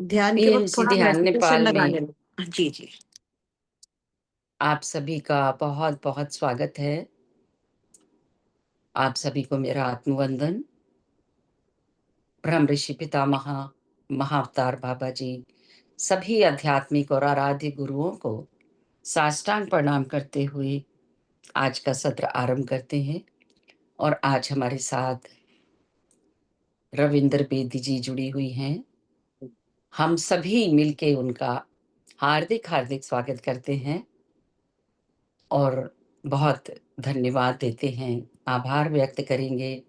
ध्यान के वक्त पीएमसी थोड़ा ध्यान मेडिटेशन नेपाल लगा में लेना। जी जी। आप सभी का बहुत बहुत स्वागत है। आप सभी को मेरा आत्मवंदन। ब्रह्म ऋषि पितामह महाअवतार बाबा जी सभी आध्यात्मिक और आराध्य गुरुओं को साष्टांग प्रणाम करते हुए आज का सत्र आरंभ करते हैं। और आज हमारे साथ रविंद्र बेदी जी जुड़ी हुई हैं। हम सभी मिलके उनका हार्दिक हार्दिक स्वागत करते हैं और बहुत धन्यवाद देते हैं, आभार व्यक्त करेंगे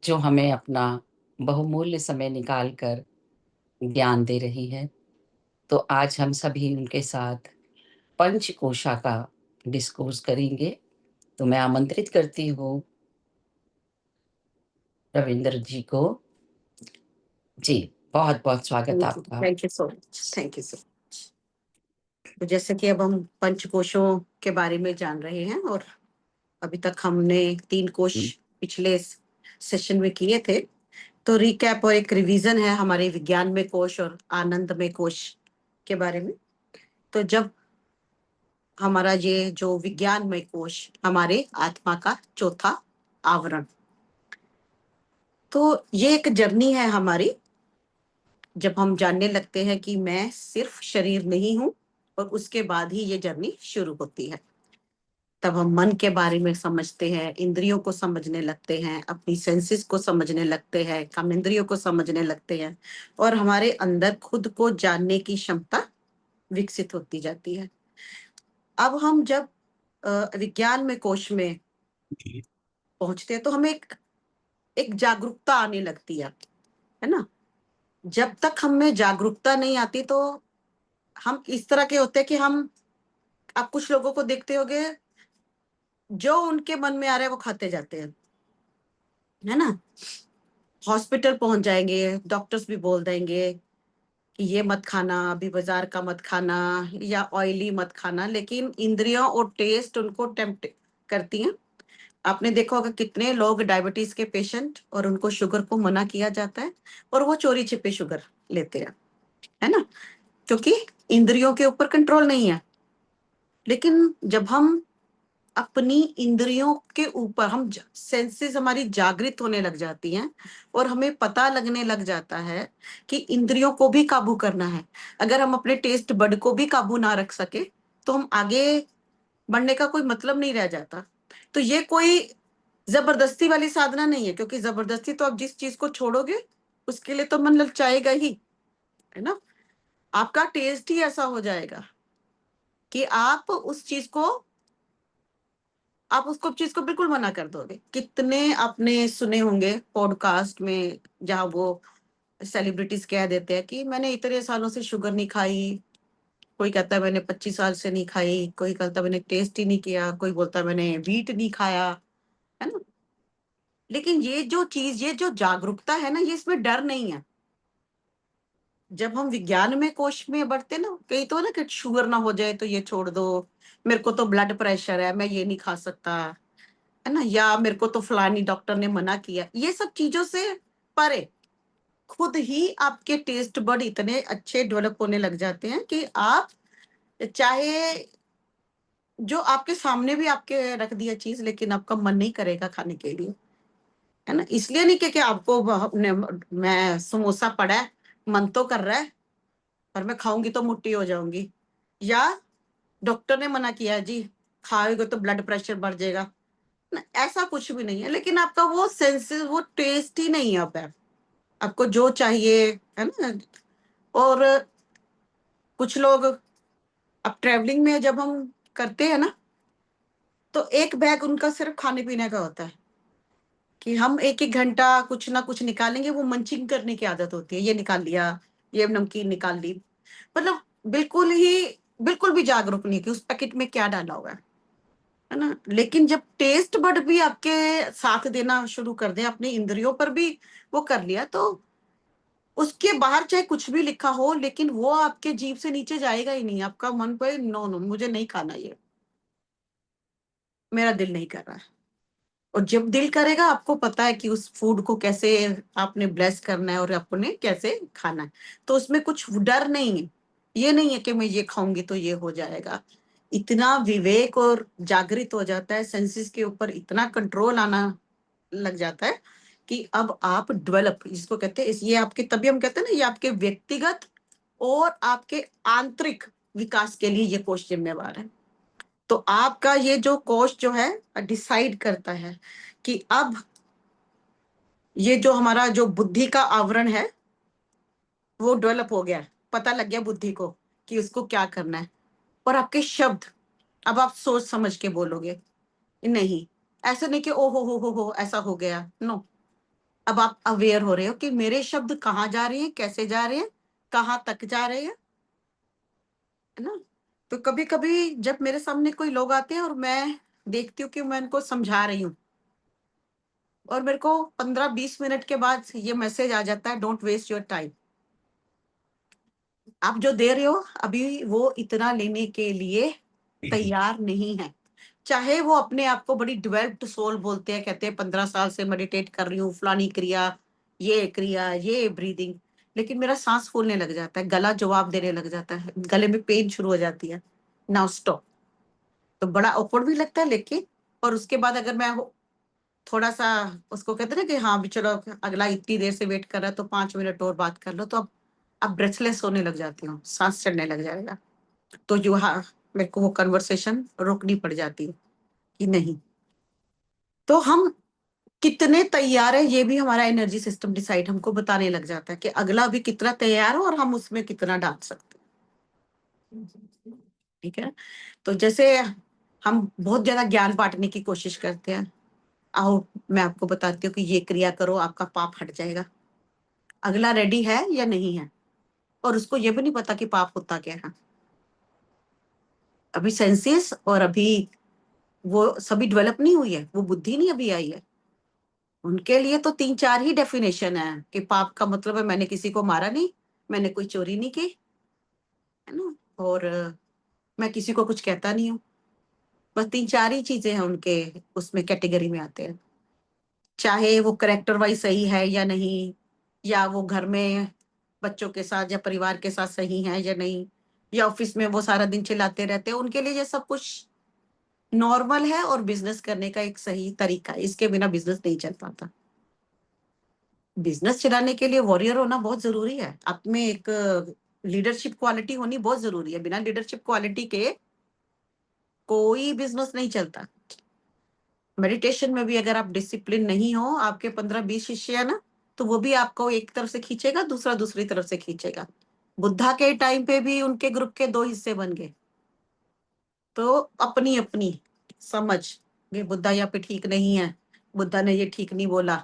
जो हमें अपना बहुमूल्य समय निकाल कर ज्ञान दे रही है। तो आज हम सभी उनके साथ पंचकोशा का डिस्कोर्स करेंगे। तो मैं आमंत्रित करती हूँ रविंद्र जी को। जी, बहुत बहुत स्वागत आपका। Thank you so much, thank you so much. तो जैसे कि अब हम पंचकोशों के बारे में जान रहे हैं, और अभी तक हमने 3 कोश पिछले सेशन में किए थे। तो रिकैप और एक रिवीजन है हमारे विज्ञान में कोश और आनंद में कोश के बारे में। तो जब हमारा ये जो विज्ञान में कोश हमारे आत्मा का चौथा आवरण, तो ये एक जर्नी है हमारी। जब हम जानने लगते हैं कि मैं सिर्फ शरीर नहीं हूं, और उसके बाद ही ये जर्नी शुरू होती है। तब हम मन के बारे में समझते हैं, इंद्रियों को समझने लगते हैं, अपनी सेंसेस को समझने लगते हैं, कर्मेंद्रियों को समझने लगते हैं, और हमारे अंदर खुद को जानने की क्षमता विकसित होती जाती है। अब हम जब विज्ञान में कोश में पहुंचते हैं, तो हमें एक एक जागरूकता आने लगती है ना। जब तक हमें जागरूकता नहीं आती, तो हम इस तरह के होते हैं कि आप कुछ लोगों को देखते होंगे, जो उनके मन में आ रहा है वो खाते जाते हैं, है ना। हॉस्पिटल पहुंच जाएंगे, डॉक्टर्स भी बोल देंगे कि ये मत खाना, अभी बाजार का मत खाना, या ऑयली मत खाना, लेकिन इंद्रियों और टेस्ट उनको टेम्प्ट करती हैं। आपने देखा होगा कितने लोग डायबिटीज के पेशेंट, और उनको शुगर को मना किया जाता है, और वो चोरी छिपे शुगर लेते हैं, है ना, क्योंकि इंद्रियों के ऊपर कंट्रोल नहीं है। लेकिन जब हम अपनी इंद्रियों के ऊपर, हम सेंसेस हमारी जागृत होने लग जाती हैं, और हमें पता लगने लग जाता है कि इंद्रियों को भी काबू करना है। अगर हम अपने टेस्ट बड को भी काबू ना रख सके, तो हम आगे बढ़ने का कोई मतलब नहीं रह जाता। तो ये कोई जबरदस्ती वाली साधना नहीं है, क्योंकि जबरदस्ती तो आप जिस चीज को छोड़ोगे उसके लिए तो मन ललचाएगा ही, है ना। आपका टेस्ट ही ऐसा हो जाएगा कि आप उसको चीज को बिल्कुल मना कर दोगे। कितने आपने सुने होंगे पॉडकास्ट में, जहां वो सेलिब्रिटीज कह देते हैं कि मैंने इतने सालों से शुगर नहीं खाई, कोई कहता है मैंने 25 साल से नहीं खाई, कोई कहता है मैंने टेस्ट ही नहीं किया, कोई बोलता है मैंने व्हीट नहीं खाया, है ना। लेकिन ये जो जागरूकता है ना, ये इसमें डर नहीं है। जब हम विज्ञान में कोश में बढ़ते ना, कई तो ना कि शुगर ना हो जाए तो ये छोड़ दो, मेरे को तो ब्लड प्रेशर है, मैं ये नहीं खा सकता, है ना, या मेरे को तो फलानी डॉक्टर ने मना किया, ये सब चीजों से परे खुद ही आपके टेस्ट बड इतने अच्छे डेवलप होने लग जाते हैं कि आप चाहे जो आपके सामने भी आपके रख दिया चीज, लेकिन आपका मन नहीं करेगा खाने के लिए, है ना। इसलिए नहीं कि आपको मैं समोसा पड़ा है, मन तो कर रहा है, पर मैं खाऊंगी तो मुट्ठी हो जाऊंगी, या डॉक्टर ने मना किया है जी, खाओगे तो ब्लड प्रेशर बढ़ जाएगा ना, ऐसा कुछ भी नहीं है। लेकिन आपका वो सेंसेस, वो टेस्ट ही नहीं है। अब आपको जो चाहिए, है ना। और कुछ लोग, अब ट्रेवलिंग में जब हम करते हैं ना, तो एक बैग उनका सिर्फ खाने पीने का होता है, कि हम एक एक घंटा कुछ ना कुछ निकालेंगे। वो मंचिंग करने की आदत होती है, ये निकाल लिया, ये नमकीन निकाल ली, मतलब बिल्कुल भी जागरूक नहीं कि उस पैकेट में क्या डाला हुआ है ना। लेकिन जब टेस्ट बड भी आपके साथ देना शुरू कर दे, अपनी इंद्रियों पर भी वो कर लिया, तो उसके बाहर चाहे कुछ भी लिखा हो, लेकिन वो आपके जीभ से नीचे जाएगा ही नहीं। आपका मन पे नो नो, मुझे नहीं खाना, ये मेरा दिल नहीं कर रहा है। और जब दिल करेगा आपको पता है कि उस फूड को कैसे आपने ब्लेस करना है और आपने कैसे खाना है, तो उसमें कुछ डर नहीं है। ये नहीं है कि मैं ये खाऊंगी तो ये हो जाएगा। इतना विवेक और जागृत हो जाता है, सेंसेस के ऊपर इतना कंट्रोल आना लग जाता है कि अब आप डेवलप, जिसको कहते हैं ये आपके, तभी हम कहते हैं ना, ये आपके व्यक्तिगत और आपके आंतरिक विकास के लिए ये कोष जिम्मेवार है। तो आपका ये जो कोष जो है डिसाइड करता है कि अब ये जो हमारा जो बुद्धि का आवरण है वो डेवलप हो गया है, पता लग गया बुद्धि को कि उसको क्या करना है। और आपके शब्द, अब आप सोच समझ के बोलोगे, नहीं ऐसे नहीं कि ओ हो ऐसा हो गया, नो। अब आप अवेयर हो रहे हो कि मेरे शब्द कहाँ जा रहे हैं, कैसे जा रहे हैं, कहाँ तक जा रहे हैं, है ना। तो कभी कभी जब मेरे सामने कोई लोग आते हैं और मैं देखती हूँ कि मैं उनको समझा रही हूँ, और मेरे को 15-20 मिनट के बाद ये मैसेज आ जाता है, डोंट वेस्ट योर टाइम। आप जो दे रहे हो अभी वो इतना लेने के लिए तैयार नहीं है। चाहे वो अपने आप को बड़ी डेवलप्ड सोल बोलते हैं, कहते हैं 15 साल से मेडिटेट कर रही हूँ, फलानी क्रिया, ये ब्रीदिंग, लेकिन मेरा सांस फूलने लग जाता है, गला जवाब देने लग जाता है, गले में पेन शुरू हो जाती है, नाउ स्टॉप। तो बड़ा awkward भी लगता है, लेकिन और उसके बाद अगर मैं थोड़ा सा उसको कहते हैं ना कि हाँ भी चलो, अगला इतनी देर से वेट कर रहा है तो 5 मिनट और बात कर लो, तो अब ब्रेथलेस होने लग जाती हूँ, सांस चढ़ने लग जाएगा। तो जो हाँ, मेरे को वो कन्वर्सेशन रोकनी पड़ जाती है कि नहीं। तो हम कितने तैयार है ये भी हमारा एनर्जी सिस्टम डिसाइड हमको बताने लग जाता है कि अगला भी कितना तैयार हो और हम उसमें कितना डाल सकते हैं। ठीक है। तो जैसे हम बहुत ज्यादा ज्ञान बांटने की कोशिश करते हैं, आओ मैं आपको बताती हूँ कि ये क्रिया करो आपका पाप हट जाएगा। अगला रेडी है या नहीं है, और उसको ये भी नहीं पता कि पाप होता क्या है। अभी सेंसेस और अभी वो सभी डेवलप नहीं हुई है, वो बुद्धि नहीं अभी आई है। उनके लिए तो 3-4 ही डेफिनेशन है कि पाप का मतलब है मैंने किसी को मारा नहीं, मैंने कोई चोरी नहीं की, है ना, और मैं किसी को कुछ कहता नहीं हूँ। बस 3-4 ही चीजें हैं उनके, उसमें कैटेगरी में आते हैं। चाहे वो करेक्टर वाइज सही है या नहीं, या वो घर में बच्चों के साथ या परिवार के साथ सही है या नहीं, या ऑफिस में वो सारा दिन चिल्लाते रहते हैं, उनके लिए ये सब कुछ नॉर्मल है और बिजनेस करने का एक सही तरीका है। इसके बिना बिजनेस नहीं चल पाता। बिजनेस चलाने के लिए वॉरियर होना बहुत जरूरी है, आप में एक लीडरशिप क्वालिटी होनी बहुत जरूरी है। बिना लीडरशिप क्वालिटी के कोई बिजनेस नहीं चलता। मेडिटेशन में भी अगर आप डिसिप्लिन नहीं हो, आपके 15-20 शिष्य है ना, तो वो भी आपको एक तरफ से खींचेगा, दूसरा दूसरी तरफ से खींचेगा। बुद्धा के टाइम पे भी उनके ग्रुप के 2 हिस्से बन गए। तो अपनी अपनी समझ, ये बुद्धा यहाँ पे ठीक नहीं है, बुद्धा ने ये ठीक नहीं बोला,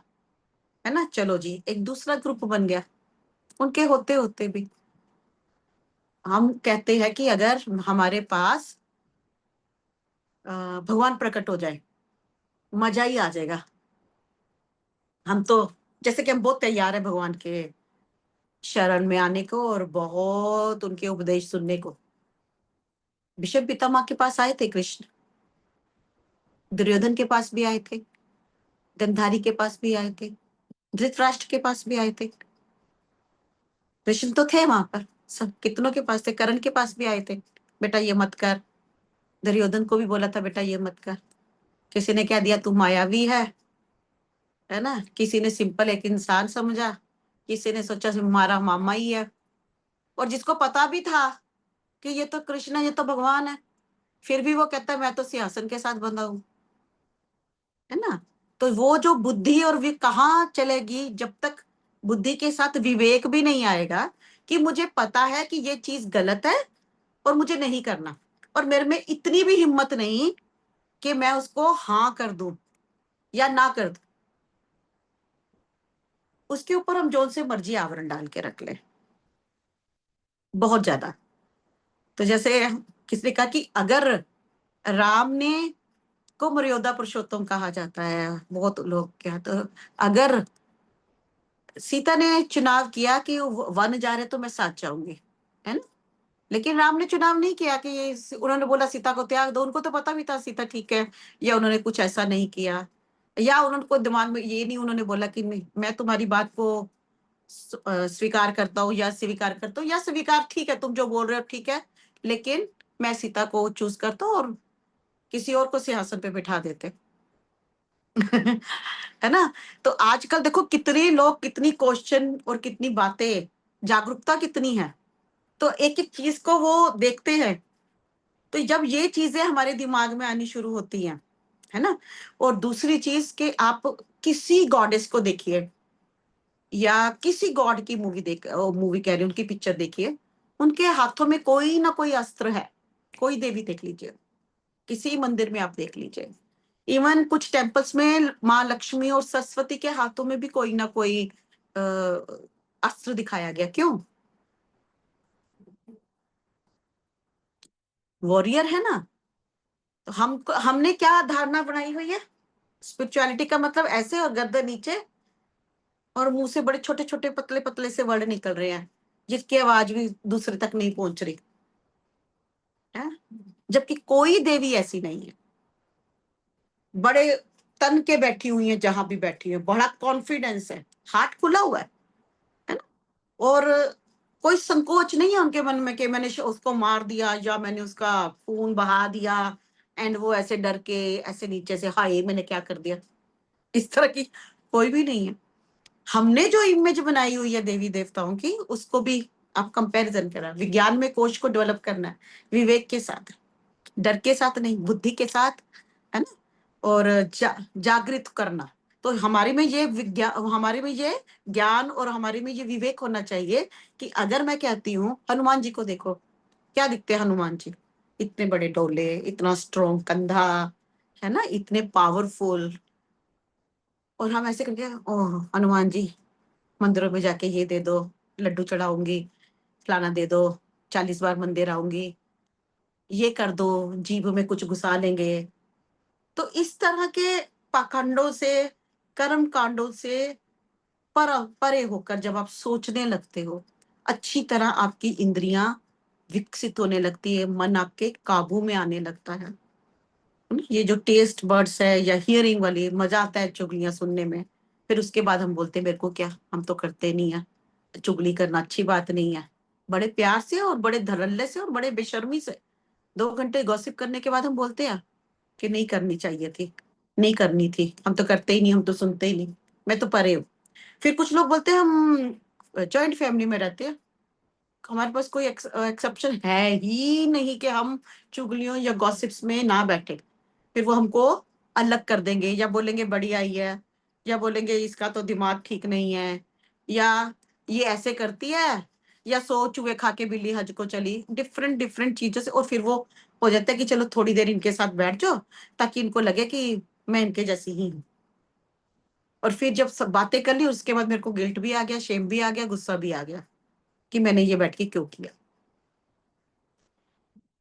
है ना, चलो जी एक दूसरा ग्रुप बन गया। उनके होते होते भी हम कहते हैं कि अगर हमारे पास भगवान प्रकट हो जाए, मजा ही आ जाएगा। हम तो जैसे कि हम बहुत तैयार है भगवान के शरण में आने को और बहुत उनके उपदेश सुनने को। भीष्म पितामह के पास आए थे कृष्ण, दुर्योधन के पास भी आए थे, गंधारी के पास भी आए थे, धृतराष्ट्र के पास भी आए थे। कृष्ण तो थे वहां पर, सब कितनों के पास थे, कर्ण के पास भी आए थे, बेटा ये मत कर। दुर्योधन को भी बोला था बेटा ये मत कर। किसी ने क्या दिया, तू मायावी है ना, किसी ने सिंपल एक इंसान समझा, किसी ने सोचा हमारा मामा ही है। और जिसको पता भी था कि ये तो कृष्ण है, ये तो भगवान है, फिर भी वो कहता है मैं तो सिंहासन के साथ बंधा हूं, है ना। तो वो जो बुद्धि और कहाँ चलेगी जब तक बुद्धि के साथ विवेक भी नहीं आएगा कि मुझे पता है कि ये चीज गलत है और मुझे नहीं करना, और मेरे में इतनी भी हिम्मत नहीं कि मैं उसको हाँ कर दूं या ना कर दूं। उसके ऊपर हम जोन से मर्जी आवरण डाल के रख ले, बहुत ज्यादा। तो जैसे किसी ने कहा कि अगर राम ने को मर्यादा पुरुषोत्तम कहा जाता है, बहुत लोग क्या, तो अगर सीता ने चुनाव किया कि वन जा रहे तो मैं साथ जाऊंगी, है ना, लेकिन राम ने चुनाव नहीं किया कि उन्होंने बोला सीता को त्याग दो, उनको तो पता भी था सीता ठीक है, या उन्होंने कुछ ऐसा नहीं किया, या उनको दिमाग में ये नहीं उन्होंने बोला कि नहीं मैं तुम्हारी बात को स्वीकार करता हूँ या स्वीकार करता हूँ, या स्वीकार ठीक है तुम जो बोल रहे हो ठीक है, लेकिन मैं सीता को चूज करता हूँ और किसी और को सिंहासन पे बिठा देते। है ना? तो आजकल देखो कितने लोग, कितनी क्वेश्चन और कितनी बातें, जागरूकता कितनी है, तो एक एक चीज को वो देखते हैं। तो जब ये चीजें हमारे दिमाग में आनी शुरू होती हैं, है ना, और दूसरी चीज कि आप किसी गॉडेस को देखिए या किसी गॉड की मूवी कह रही हूँ, उनकी पिक्चर देखिए, उनके हाथों में कोई ना कोई अस्त्र है। कोई देवी देख लीजिए, किसी मंदिर में आप देख लीजिए, इवन कुछ टेम्पल्स में माँ लक्ष्मी और सरस्वती के हाथों में भी कोई ना कोई अस्त्र दिखाया गया। क्यों? वॉरियर है ना। तो हमने क्या धारणा बनाई हुई है, स्पिरिचुअलिटी का मतलब ऐसे और गर्दन नीचे और मुंह से बड़े छोटे छोटे पतले पतले से वर्ड निकल रहे हैं जिसकी आवाज भी दूसरे तक नहीं पहुंच रही है। जबकि कोई देवी ऐसी नहीं है, बड़े तन के बैठी हुई है, जहां भी बैठी है बड़ा कॉन्फिडेंस है, हार्ट खुला हुआ है ना, और कोई संकोच नहीं है उनके मन में कि मैंने उसको मार दिया या मैंने उसका खून बहा दिया, एंड वो ऐसे डर के ऐसे नीचे से हाय मैंने क्या कर दिया, इस तरह की कोई भी नहीं है। हमने जो इमेज बनाई हुई है देवी देवताओं की, उसको भी आप कंपैरिजन करा, विज्ञान में कोश को डेवलप करना है विवेक के साथ, डर के साथ नहीं, बुद्धि के साथ, है ना, और जागृत करना। तो हमारे में ये विज्ञान, हमारे में ये ज्ञान और हमारे में ये विवेक होना चाहिए कि अगर मैं कहती हूँ हनुमान जी को देखो, क्या दिखते हैं हनुमान जी, इतने बड़े डोले, इतना स्ट्रॉन्ग कंधा, है ना, इतने पावरफुल, और हम ऐसे करके ओह हनुमान जी मंदिरों में जाके ये दे दो, लड्डू चढ़ाऊंगी, फलाना दे दो, 40 बार मंदिर आऊंगी, ये कर दो, जीभ में कुछ घुसा लेंगे। तो इस तरह के पाखंडों से, कर्म कांडों से परे होकर जब आप सोचने लगते हो, अच्छी तरह आपकी इंद्रियां विकसित होने लगती है, मन आपके काबू में आने लगता है। ये जो टेस्ट बर्ड्स है या हियरिंग वाली, मजा आता है चुगलियां सुनने में, फिर उसके बाद हम बोलते हैं मेरे को क्या, हम तो करते नहीं है, चुगली करना अच्छी बात नहीं है। बड़े प्यार से और बड़े धड़ल्ले से और बड़े बेशर्मी से 2 घंटे गॉसिप करने के बाद हम बोलते हैं कि नहीं करनी चाहिए थी, नहीं करनी थी, हम तो करते ही नहीं, हम तो सुनते ही नहीं, मैं तो परे हूँ। फिर कुछ लोग बोलते हैं हम जॉइंट फैमिली में रहते हैं, हमारे पास कोई एक्सेप्शन है ही नहीं कि हम चुगलियों या गॉसिप्स में ना बैठे। फिर वो हमको अलग कर देंगे या बोलेंगे बड़ी आई है, या बोलेंगे इसका तो दिमाग ठीक नहीं है, या ये ऐसे करती है, या सो चूहे खा के बिल्ली हज को चली, डिफरेंट डिफरेंट चीजों से। और फिर वो हो जाता है कि चलो थोड़ी देर इनके साथ बैठ जाओ ताकि इनको लगे कि मैं इनके जैसी ही हूँ। और फिर जब सब बातें कर ली उसके बाद मेरे को गिल्ट भी आ गया, शेम भी आ गया, गुस्सा भी आ गया कि मैंने ये बैठ के क्यों किया।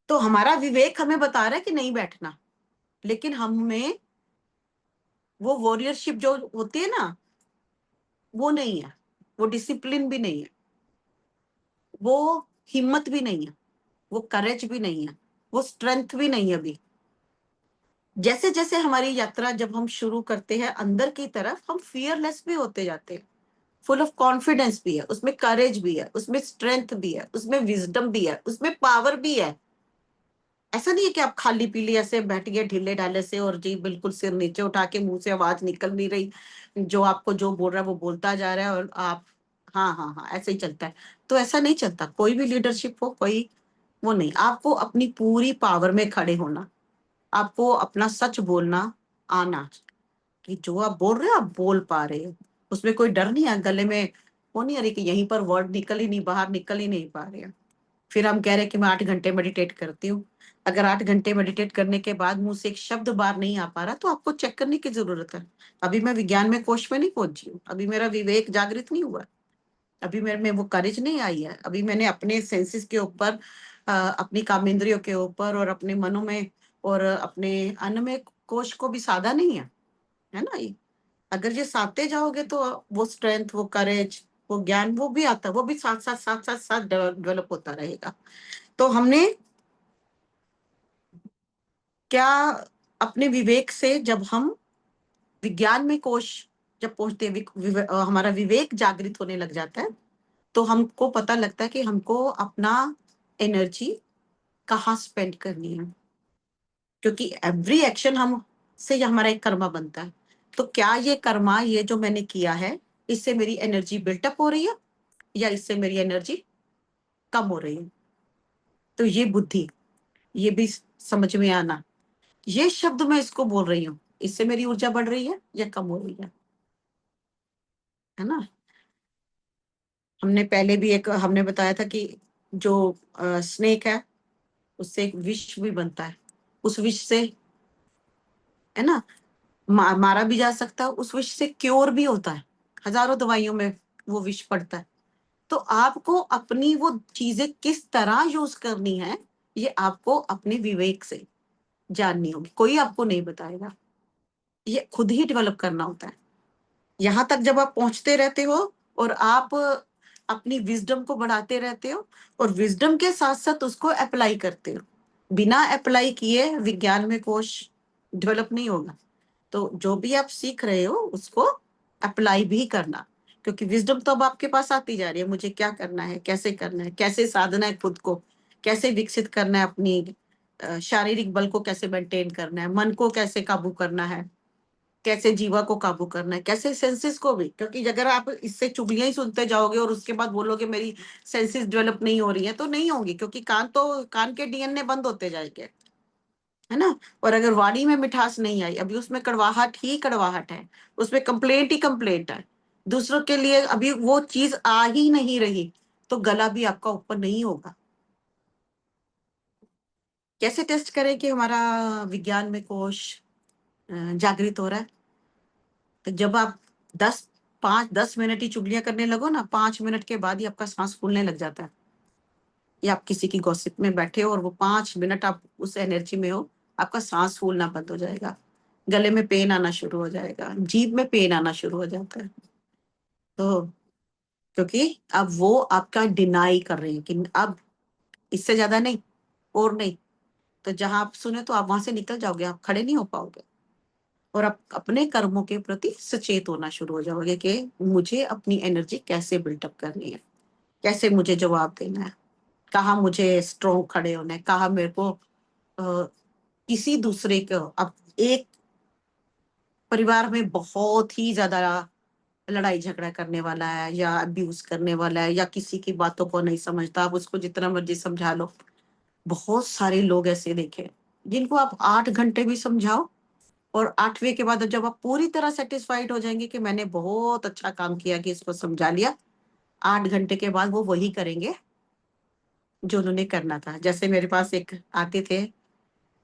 तो हमारा विवेक हमें बता रहा है कि नहीं बैठना, लेकिन हमें वो वॉरियरशिप जो होती है ना, वो नहीं है, वो डिसिप्लिन भी नहीं है, वो हिम्मत भी नहीं है, वो करेज भी नहीं है, वो स्ट्रेंथ भी नहीं है अभी। जैसे जैसे हमारी यात्रा जब हम शुरू करते हैं अंदर की तरफ, हम फियरलेस भी होते जाते हैं, फुल ऑफ कॉन्फिडेंस भी है, उसमें करेज भी है, उसमें स्ट्रेंथ भी है, उसमें विजडम भी है, उसमें पावर भी है। ऐसा नहीं है कि आप खाली पीली ऐसे बैठ गए ढीले ढाले से और जी बिल्कुल सिर नीचे उठा के मुंह से आवाज निकल नहीं रही, जो आपको जो बोल रहा है वो बोलता जा रहा है और आप हाँ हाँ हाँ ऐसे ही चलता है। तो ऐसा नहीं चलता, कोई भी लीडरशिप हो, कोई वो नहीं, आपको अपनी पूरी पावर में खड़े होना, आपको अपना सच बोलना आना, कि जो आप बोल रहे हो आप बोल पा रहे हो, उसमें कोई डर नहीं है, गले में वो नहीं आ रही कि यहीं पर वर्ड निकल ही नहीं, बाहर निकल ही नहीं पा रहे हैं। फिर हम कह रहे हैं कि मैं 8 घंटे मेडिटेट करती हूँ, अगर 8 घंटे मेडिटेट करने के बाद मुंह से एक शब्द बाहर नहीं आ पा रहा तो आपको चेक करने की जरूरत है। अभी मैं विज्ञान में कोश में नहीं पहुंची हूँ, अभी मेरा विवेक जागृत नहीं हुआ, अभी मेरे में वो करेज नहीं आई है, अभी मैंने अपने सेंसेस के ऊपर अपनी कामेंद्रियों के ऊपर और अपने मनों में और अपने अन्न में कोश को भी साधा नहीं है ना। अगर ये साधते जाओगे तो वो स्ट्रेंथ, वो करेज, वो ज्ञान, वो भी आता है, वो भी साथ साथ साथ साथ साथ डेवलप होता रहेगा। तो हमने क्या, अपने विवेक से जब हम विज्ञान में कोश जब पहुंचते हमारा विवेक जागृत होने लग जाता है, तो हमको पता लगता है कि हमको अपना एनर्जी कहाँ स्पेंड करनी है, क्योंकि एवरी एक्शन हम से ये हमारा एक कर्मा बनता है। तो क्या ये कर्मा, ये जो मैंने किया है, इससे मेरी एनर्जी बिल्टअप हो रही है या इससे मेरी एनर्जी कम हो रही है? तो ये बुद्धि, ये भी समझ में आना, ये शब्द मैं इसको बोल रही हूँ, इससे मेरी ऊर्जा बढ़ रही है या कम हो रही है ना? हमने पहले भी एक हमने बताया था कि जो स्नेक है, उससे एक विष भी बनता है, उस विष से, है ना, मारा भी जा सकता है, उस विष से क्योर भी होता है, हजारों दवाइयों में वो विष पड़ता है। तो आपको अपनी वो चीजें किस तरह यूज करनी है, ये आपको अपने विवेक से जाननी होगी, कोई आपको नहीं बताएगा, ये खुद ही डेवलप करना होता है। यहाँ तक जब आप पहुंचते रहते हो और आप अपनी विजडम को बढ़ाते रहते हो और विजडम के साथ साथ उसको अप्लाई करते हो, बिना अप्लाई किए विज्ञान में कोश डेवलप नहीं होगा। तो जो भी आप सीख रहे हो उसको अप्लाई भी करना, क्योंकि विजडम तो अब आपके पास आती जा रही है, मुझे क्या करना है, कैसे करना है, कैसे साधना है, खुद को कैसे विकसित करना है, अपनी शारीरिक बल को कैसे मेंटेन करना है, मन को कैसे काबू करना है, कैसे जीवा को काबू करना है, कैसे सेंसेस को भी, क्योंकि अगर आप इससे चुगलियां ही सुनते जाओगे और उसके बाद बोलोगे मेरी सेंसेस डेवलप नहीं हो रही है, तो नहीं होगी, क्योंकि कान के डीएनए बंद होते जाएंगे, है ना? और अगर वाणी में मिठास नहीं आई, अभी उसमें कड़वाहट ही कड़वाहट है, उसमें कंप्लेंट ही कंप्लेंट है, दूसरों के लिए अभी वो चीज आ ही नहीं रही, तो गला भी आपका ऊपर नहीं होगा। कैसे टेस्ट करें कि हमारा विज्ञान में कोश जागृत हो रहा है? तो जब आप 5-10 मिनट ही चुगलियां करने लगो ना, 5 मिनट के बाद ही आपका सांस फूलने लग जाता है, या आप किसी की गॉसिप में बैठे हो और वो 5 मिनट आप उस एनर्जी में हो, आपका सांस फूलना बंद हो जाएगा, गले में पेन आना शुरू हो जाएगा, जीभ में पेन आना शुरू हो जाता है। तो क्योंकि अब वो आपका डिनाई कर रहे हैं कि अब इससे ज्यादा नहीं और नहीं, तो जहां आप सुने तो आप वहां से निकल जाओगे, आप खड़े नहीं हो पाओगे, और आप अपने कर्मों के प्रति सचेत होना शुरू हो जाओगे कि मुझे अपनी एनर्जी कैसे बिल्टअप करनी है, कैसे मुझे जवाब देना है, कहाँ मुझे स्ट्रोंग खड़े होना है, कहाँ मेरे को किसी दूसरे को, अब एक परिवार में बहुत ही ज्यादा लड़ाई झगड़ा करने वाला है या अब्यूज करने वाला है या किसी की बातों को नहीं समझता, आप उसको जितना मर्जी समझा लो, बहुत सारे लोग ऐसे देखे जिनको आप 8 घंटे भी समझाओ, और 8वें के बाद जब आप पूरी तरह सेटिस्फाइड हो जाएंगे कि मैंने बहुत अच्छा काम किया कि इसको समझा लिया, 8 घंटे के बाद वो वही करेंगे जो उन्होंने करना था। जैसे मेरे पास एक आते थे,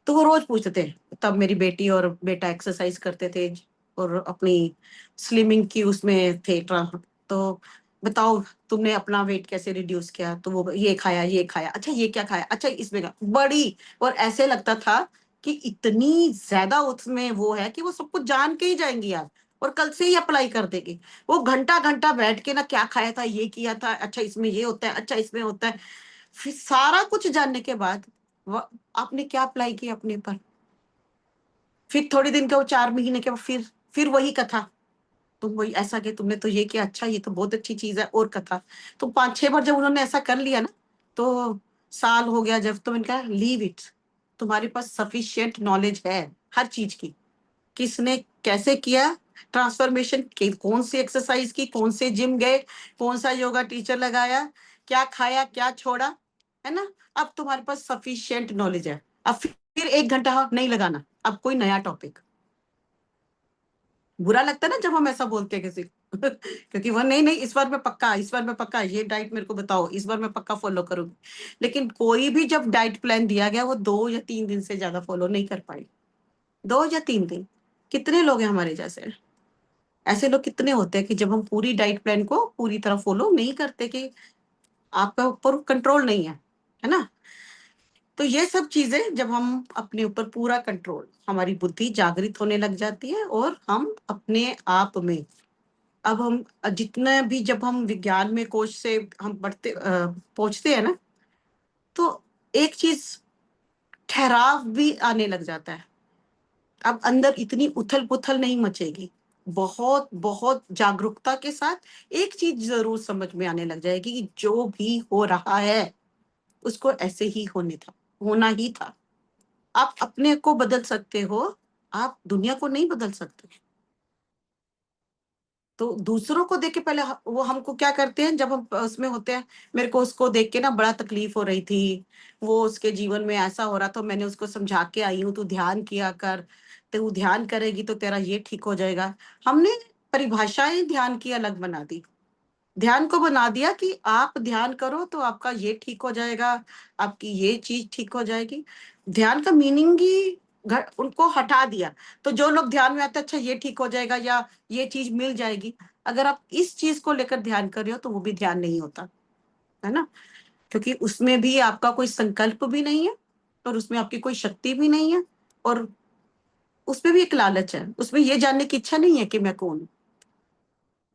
तो वो रोज पूछते थे, तब मेरी बेटी और बेटा एक्सरसाइज करते थे और अपनी स्लिमिंग की उसमें थे, तो बताओ तुमने अपना वेट कैसे रिड्यूस किया, तो वो ये खाया ये खाया, अच्छा ये क्या खाया, अच्छा इसमें बड़ी, और ऐसे लगता था कि इतनी ज्यादा उसमें वो है कि वो सब कुछ जान के ही जाएंगी यार, और कल से ही अप्लाई कर देगी। वो घंटा घंटा बैठ के ना, क्या खाया था, ये किया था, अच्छा इसमें ये होता है, अच्छा इसमें होता है, फिर सारा कुछ जानने के बाद आपने क्या अप्लाई किया अपने पर? फिर थोड़े दिन के, वो 4 महीने के बाद फिर वही कथा, तुम वही ऐसा कि तुमने तो ये किया, अच्छा ये तो बहुत अच्छी चीज है, और कथा। तो 5-6 बार जब उन्होंने ऐसा कर लिया ना, तो साल हो गया जब, तो मैंने कहा लीव इट, तुम्हारे पास सफिशिएंट नॉलेज है हर चीज की, किसने कैसे किया ट्रांसफॉर्मेशन, कौन सी एक्सरसाइज की, कौन से जिम गए, कौन सा योगा टीचर लगाया, क्या खाया क्या छोड़ा, है ना? अब तुम्हारे पास सफिशिएंट नॉलेज है, अब फिर 1 घंटा नहीं लगाना, अब कोई नया टॉपिक। बुरा लगता है ना जब हम ऐसा बोलते हैं किसी को क्योंकि वो नहीं नहीं, इस बार मैं पक्का, इस बार मैं पक्का, ये डाइट मेरे को बताओ, इस बार मैं पक्का फॉलो करूंगी। लेकिन कोई भी जब डाइट प्लान दिया गया, वो 2 या 3 दिन से ज्यादा फॉलो नहीं कर पाई। 2 या 3 दिन, कितने लोग हैं हमारे जैसे? ऐसे लोग कितने होते हैं कि जब हम पूरी डाइट प्लान को पूरी तरह फॉलो नहीं करते, कि आपका ऊपर कंट्रोल नहीं है ना? तो ये सब चीजें जब हम अपने ऊपर पूरा कंट्रोल, हमारी बुद्धि जागृत होने लग जाती है और हम अपने आप में, अब हम जितना भी, जब हम विज्ञान में कोश से हम पहुंचते हैं ना, तो एक चीज, ठहराव भी आने लग जाता है। अब अंदर इतनी उथल पुथल नहीं मचेगी। बहुत बहुत जागरूकता के साथ एक चीज जरूर समझ में आने लग जाएगी कि जो भी हो रहा है उसको ऐसे ही होना ही था। आप अपने को बदल सकते हो, आप दुनिया को नहीं बदल सकते। तो दूसरों को देख के पहले वो हमको क्या करते हैं, जब हम उसमें होते हैं, मेरे को उसको देख के ना बड़ा तकलीफ हो रही थी, वो उसके जीवन में ऐसा हो रहा, तो मैंने उसको समझा के आई हूँ, तू ध्यान किया कर, तू ध्यान करेगी तो तेरा ये ठीक हो जाएगा। हमने परिभाषाएं ध्यान की अलग बना दी। ध्यान को बना दिया कि आप ध्यान करो तो आपका ये ठीक हो जाएगा, आपकी ये चीज ठीक हो जाएगी। ध्यान का मीनिंग ही उनको हटा दिया। तो जो लोग ध्यान में आते अच्छा ये ठीक हो जाएगा या ये चीज मिल जाएगी, अगर आप इस चीज को लेकर ध्यान कर रहे हो तो वो भी ध्यान नहीं होता है ना, क्योंकि उसमें भी आपका कोई संकल्प भी नहीं है और उसमें आपकी कोई शक्ति भी नहीं है, और उसमें भी एक लालच है, उसमें ये जानने की इच्छा नहीं है कि मैं कौन हूं,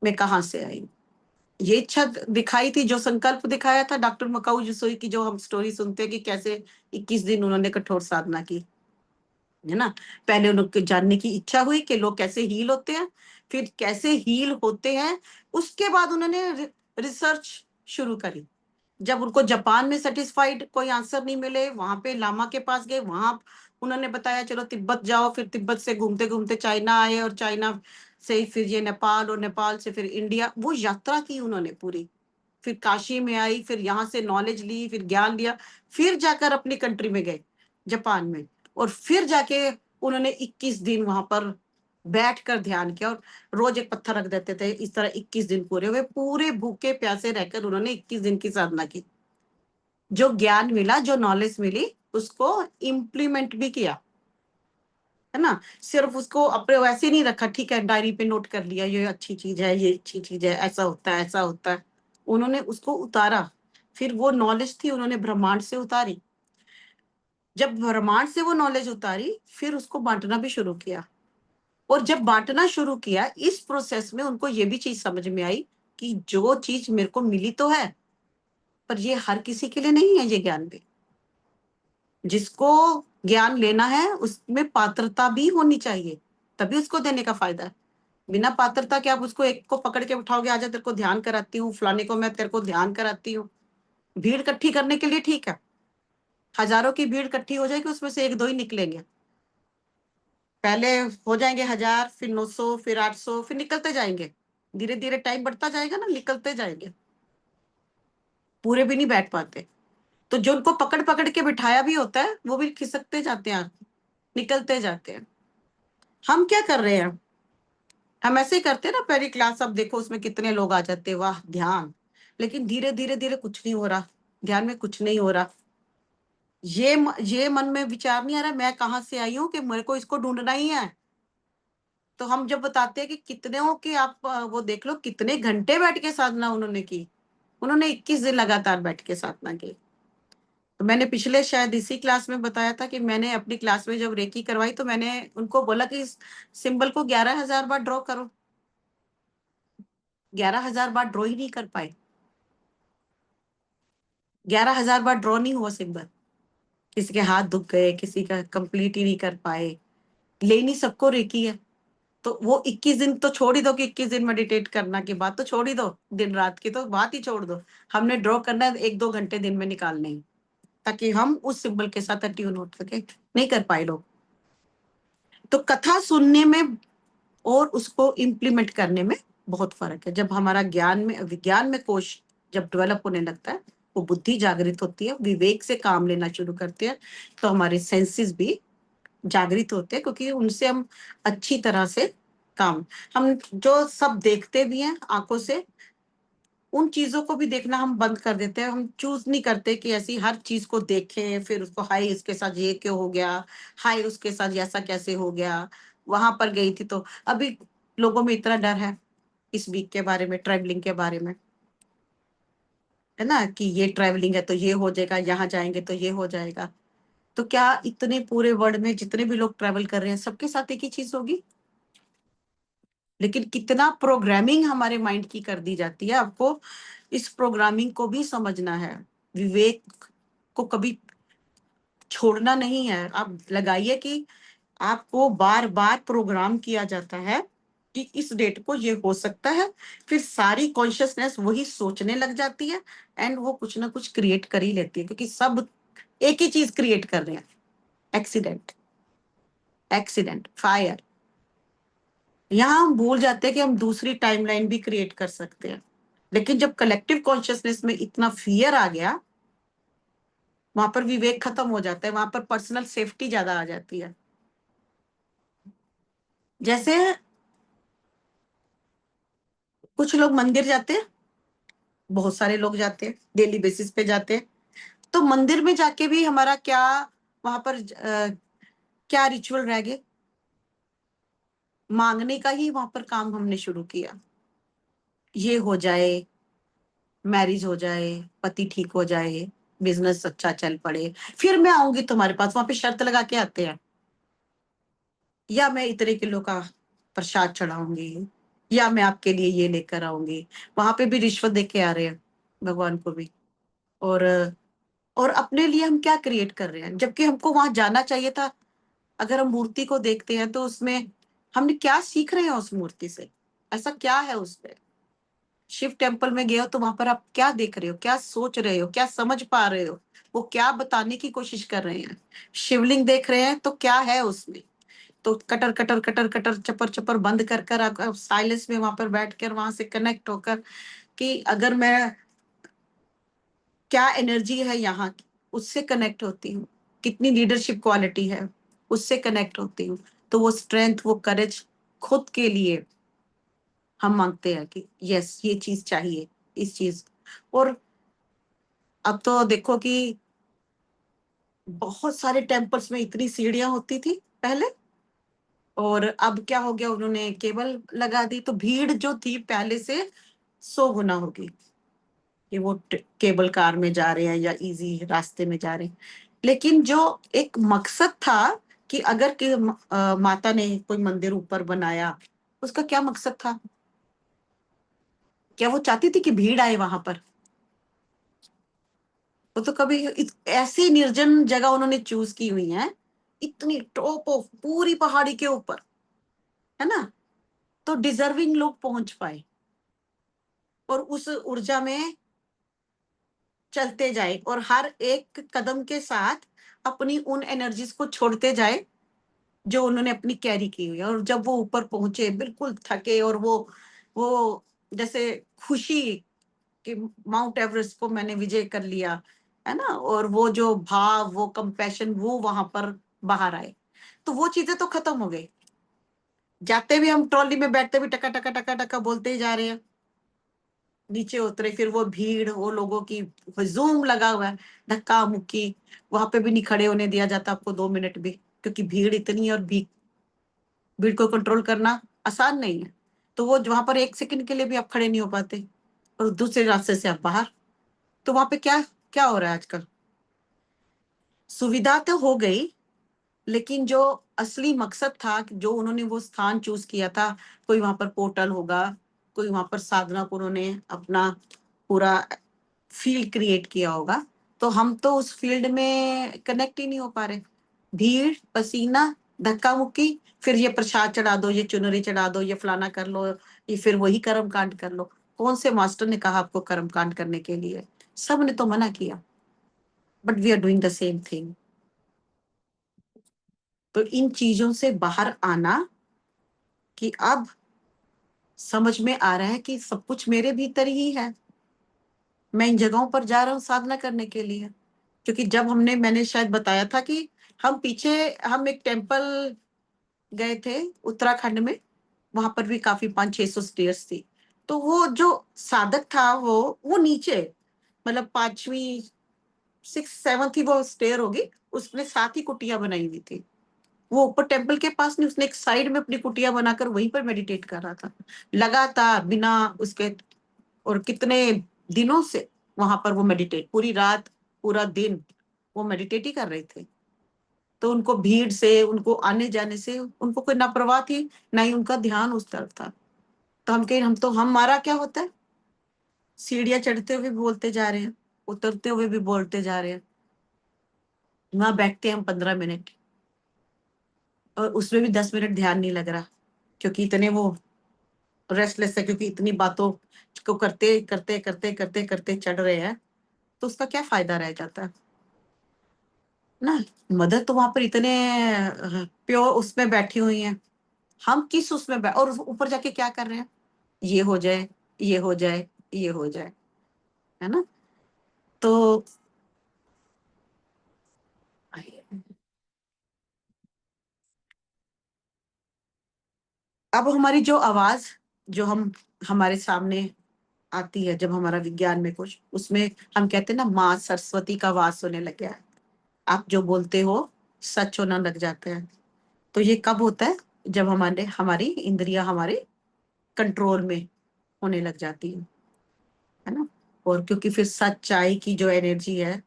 मैं कहाँ से आई हूं। ये इच्छा दिखाई थी, जो संकल्प दिखाया था डॉक्टर मकाऊ जुसोई की, जो हम स्टोरी सुनते हैं कि कैसे 21 दिन उन्होंने कठोर साधना की, है ना। पहले उनको जानने की इच्छा हुई कि लोग कैसे हील होते हैं, फिर कैसे हील होते हैं, उसके बाद उन्होंने रिसर्च शुरू करी। जब उनको जापान में सेटिस्फाइड कोई आंसर नहीं मिले, वहां पे लामा के पास गए, वहां उन्होंने बताया चलो तिब्बत जाओ, फिर तिब्बत से घूमते घूमते चाइना आए, और चाइना से फिर ये नेपाल, और नेपाल से फिर इंडिया, वो यात्रा की उन्होंने पूरी। फिर काशी में आई, फिर यहाँ से नॉलेज ली, फिर ज्ञान लिया, फिर जाकर अपनी कंट्री में गए जापान में, और फिर जाके उन्होंने 21 दिन वहां पर बैठकर ध्यान किया, और रोज एक पत्थर रख देते थे, इस तरह 21 दिन पूरे हुए, पूरे भूखे प्यासे रहकर उन्होंने 21 दिन की साधना की। जो ज्ञान मिला, जो नॉलेज मिली, उसको इम्प्लीमेंट भी किया, है ना। सिर्फ उसको अपने वैसे नहीं रखा, ठीक है डायरी पे नोट कर लिया, ये अच्छी चीज है, ये अच्छी चीज है, ऐसा होता है, ऐसा होता है। उन्होंने उसको उतारा, फिर वो नॉलेज थी उन्होंने ब्रह्मांड से उतारी। जब ब्रह्मांड से वो नॉलेज उतारी, फिर उसको बांटना भी शुरू किया, और जब बांटना शुरू किया, इस प्रोसेस में उनको ये भी चीज समझ में आई कि जो चीज मेरे को मिली तो है, पर ये हर किसी के लिए नहीं है, ये ज्ञान भी। जिसको ज्ञान लेना है उसमें पात्रता भी होनी चाहिए, तभी उसको देने का फायदा है। बिना पात्रता के आप उसको एक को पकड़ के उठाओगे, आजा तेरे को ध्यान कराती हूँ, फलाने को मैं तेरे को ध्यान कराती हूँ, भीड़ इकट्ठी करने के लिए ठीक है, हजारों की भीड़ इकट्ठी हो जाएगी, उसमें से एक दो ही निकलेंगे। पहले हो जाएंगे 1000, फिर 900, फिर 800, फिर निकलते जाएंगे, धीरे धीरे टाइम बढ़ता जाएगा ना, निकलते जाएंगे, पूरे भी नहीं बैठ पाते। तो जो उनको पकड़ पकड़ के बिठाया भी होता है, वो भी खिसकते जाते हैं, निकलते जाते हैं। हम क्या कर रहे हैं, हम ऐसे ही करते हैं ना, पहली क्लास अब देखो उसमें कितने लोग आ जाते हैं, वाह ध्यान, लेकिन धीरे धीरे धीरे कुछ नहीं हो रहा, ध्यान में कुछ नहीं हो रहा। ये मन में विचार नहीं आ रहा मैं कहाँ से आई हूँ कि मेरे को इसको ढूंढना ही है। तो हम जब बताते हैं कि कितने हो कि आप वो देख लो कितने घंटे बैठ के साधना उन्होंने की, उन्होंने 21 दिन लगातार बैठ के साधना की। तो मैंने पिछले शायद इसी क्लास में बताया था कि मैंने अपनी क्लास में जब रेकी करवाई, तो मैंने उनको बोला कि इस सिंबल को 11,000 बार ड्रॉ करो। 11,000 बार ड्रॉ ही नहीं कर पाए, 11,000 बार ड्रॉ नहीं हुआ सिंबल। किसी के हाथ दुख गए, किसी का कंप्लीट ही नहीं कर पाए, लेनी सबको रेकी है। तो वो 21 दिन तो छोड़ ही दो कि 21 दिन मेडिटेट करना की बात तो छोड़ ही दो, दिन रात की तो बात ही छोड़ दो। हमने ड्रॉ करना है 1-2 घंटे दिन में निकालने ही, ताकि हम उस सिंबल के साथ अट्यून हो सके। नहीं कर पाए लोग। तो कथा सुनने में और उसको इम्प्लीमेंट करने में बहुत फर्क है। जब हमारा ज्ञान में विज्ञान में कोश जब डेवलप होने लगता है, वो बुद्धि जागृत होती है, विवेक से काम लेना शुरू करते हैं, तो हमारे सेंसेस भी जागृत होते हैं, क्योंकि उनसे हम अच्छी तरह से काम, हम जो सब देखते भी हैं आंखों से, उन चीजों को भी देखना हम बंद कर देते हैं। हम चूज नहीं करते कि ऐसी हर चीज को देखें, फिर उसको हाय इसके साथ ये क्यों हो गया, हाय उसके साथ ऐसा कैसे हो गया, वहां पर गई थी तो। अभी लोगों में इतना डर है इस वीक के बारे में, ट्रैवलिंग के बारे में, है ना, कि ये ट्रैवलिंग है तो ये हो जाएगा, यहाँ जाएंगे तो ये हो जाएगा। तो क्या इतने पूरे वर्ल्ड में जितने भी लोग ट्रैवल कर रहे हैं सबके साथ एक ही चीज होगी? लेकिन कितना प्रोग्रामिंग हमारे माइंड की कर दी जाती है, आपको इस प्रोग्रामिंग को भी समझना है। विवेक को कभी छोड़ना नहीं है। आप लगाइए कि आपको बार बार प्रोग्राम किया जाता है कि इस डेट को ये हो सकता है, फिर सारी कॉन्शियसनेस वही सोचने लग जाती है, एंड वो कुछ ना कुछ क्रिएट कर ही लेती है, क्योंकि सब एक ही चीज क्रिएट कर रहे हैं, एक्सीडेंट, एक्सीडेंट, फायर। यहाँ हम भूल जाते हैं कि हम दूसरी टाइमलाइन भी क्रिएट कर सकते हैं। लेकिन जब कलेक्टिव कॉन्शियसनेस में इतना फियर आ गया, वहां पर विवेक खत्म हो जाता है, वहां पर पर्सनल सेफ्टी ज्यादा आ जाती है। जैसे कुछ लोग मंदिर जाते हैं, बहुत सारे लोग जाते हैं, डेली बेसिस पे जाते हैं, तो मंदिर में जाके भी हमारा क्या, वहां पर क्या रिचुअल रह गए, मांगने का ही वहां पर काम हमने शुरू किया, ये हो जाए, मैरिज हो जाए, पति ठीक हो जाए, बिजनेस अच्छा चल पड़े, फिर मैं आऊंगी तुम्हारे पास। वहां पे शर्त लगा के आते हैं, या मैं इतने किलो का प्रसाद चढ़ाऊंगी, या मैं आपके लिए ये लेकर आऊंगी। वहां पे भी रिश्वत दे के आ रहे हैं भगवान को भी। और और अपने लिए हम क्या क्रिएट कर रहे हैं, जबकि हमको वहां जाना चाहिए था। अगर हम मूर्ति को देखते हैं तो उसमें हमने क्या सीख रहे हैं उस मूर्ति से, ऐसा क्या है उसपे। शिव टेम्पल में गए हो तो वहां पर आप क्या देख रहे हो, क्या सोच रहे हो, क्या समझ पा रहे हो, वो क्या बताने की कोशिश कर रहे हैं। शिवलिंग देख रहे हैं तो क्या है उसमें, तो कटर कटर कटर कटर चपर चपर बंद कर कर आप साइलेंस में वहां पर बैठ कर वहां से कनेक्ट होकर कि अगर मैं, क्या एनर्जी है यहाँ की, उससे कनेक्ट होती हूँ, कितनी लीडरशिप क्वालिटी है, उससे कनेक्ट होती हूँ। तो वो स्ट्रेंथ, वो करेज खुद के लिए हम मांगते हैं कि यस ये चीज चाहिए, इस चीज। और अब तो देखो कि बहुत सारे टेम्पल्स में इतनी सीढ़ियां होती थी पहले, और अब क्या हो गया, उन्होंने केबल लगा दी, तो भीड़ जो थी पहले से 100 गुना होगी, कि वो केबल कार में जा रहे हैं या इजी रास्ते में जा रहे हैं। लेकिन जो एक मकसद था कि अगर माता ने कोई मंदिर ऊपर बनाया, उसका क्या मकसद था, क्या वो चाहती थी कि भीड़ आए वहां पर। वो तो कभी ऐसी निर्जन जगह उन्होंने चूज की हुई है, इतनी टॉप ऑफ पूरी पहाड़ी के ऊपर, है ना, तो डिजर्विंग लोग पहुंच पाए और उस ऊर्जा में चलते जाए, और हर एक कदम के साथ अपनी उन एनर्जीज को छोड़ते जाए जो उन्होंने अपनी कैरी की हुई है। और जब वो ऊपर पहुंचे बिल्कुल थके, और वो जैसे खुशी कि माउंट एवरेस्ट को मैंने विजय कर लिया, है ना, और वो जो भाव, वो कंपैशन, वो वहां पर बाहर आए, तो वो चीजें तो खत्म हो गई। जाते भी हम ट्रॉली में बैठते भी टका टका टका टका बोलते ही जा रहे हैं, नीचे उतरे फिर वो भीड़, वो लोगों की हुजूम लगा हुआ है, धक्का मुक्की। वहां पे भी नहीं खड़े होने दिया जाता आपको 2 मिनट भी, क्योंकि भीड़ इतनी है, और भीड़ को कंट्रोल करना आसान नहीं है। तो वो वहां पर 1 सेकंड के लिए भी आप खड़े नहीं हो पाते, और दूसरे रास्ते से आप बाहर। तो वहां पे क्या क्या हो रहा है आजकल, सुविधा तो हो गई, लेकिन जो असली मकसद था कि जो उन्होंने वो स्थान चूज किया था, कोई वहां पर पोर्टल होगा, कोई वहां पर साधना को उन्होंने अपना पूरा फील्ड क्रिएट किया होगा, तो हम तो उस फील्ड में कनेक्ट ही नहीं हो पा रहे। भीड़, पसीना, धक्का मुक्की, फिर ये प्रसाद चढ़ा दो, ये चुनरी चढ़ा दो, ये फलाना कर लो, ये फिर वही कर्म कांड कर लो। कौन से मास्टर ने कहा आपको कर्म कांड करने के लिए, सब ने तो मना किया, but we are doing the same thing. तो इन चीजों से बाहर आना, कि अब समझ में आ रहा है कि सब कुछ मेरे भीतर ही है, मैं इन जगहों पर जा रहा हूँ साधना करने के लिए। क्योंकि जब मैंने शायद बताया था कि हम पीछे, हम एक टेम्पल गए थे उत्तराखंड में, वहां पर भी काफी 500-600 स्टेयर्स थी। तो वो जो साधक था, वो नीचे, मतलब 5वीं 6 7 ही वो स्टेयर होगी, उसने 7 ही कुटिया बनाई हुई थी। वो ऊपर टेम्पल के पास नहीं, उसने एक साइड में अपनी कुटिया बनाकर वहीं पर मेडिटेट कर रहा था लगातार, बिना उसके। और कितने दिनों से वहां पर वो मेडिटेट, पूरी रात पूरा दिन वो मेडिटेट ही कर रहे थे। तो उनको भीड़ से, उनको आने जाने से उनको कोई ना परवाह थी, ना ही उनका ध्यान उस तरफ था। तो हम कहें, हम तो हमारा क्या होता है, सीढ़ियां चढ़ते हुए भी बोलते जा रहे हैं, उतरते हुए भी बोलते जा रहे हैं, वहां बैठते हैं हम 15 मिनट, और उसमें भी 10 मिनट ध्यान नहीं लग रहा, क्योंकि इतने वो रेस्टलेस है, क्योंकि इतनी बातों को करते करते करते करते करते चढ़ रहे हैं, तो उसका क्या फायदा रह जाता है ना। मदर तो वहां पर इतने प्योर उसमें बैठी हुई हैं, हम किस उसमें और ऊपर जाके क्या कर रहे हैं, ये हो जाए, ये हो जाए, ये हो जाए, है ना। तो अब हमारी जो आवाज जो हम हमारे सामने आती है, जब हमारा विज्ञान में कुछ उसमें हम कहते हैं ना, माँ सरस्वती का वास होने लग गया है, आप जो बोलते हो सच होना लग जाता है। तो ये कब होता है, जब हमारे हमारी इंद्रियां हमारे कंट्रोल में होने लग जाती है ना। और क्योंकि फिर सच्चाई की जो एनर्जी है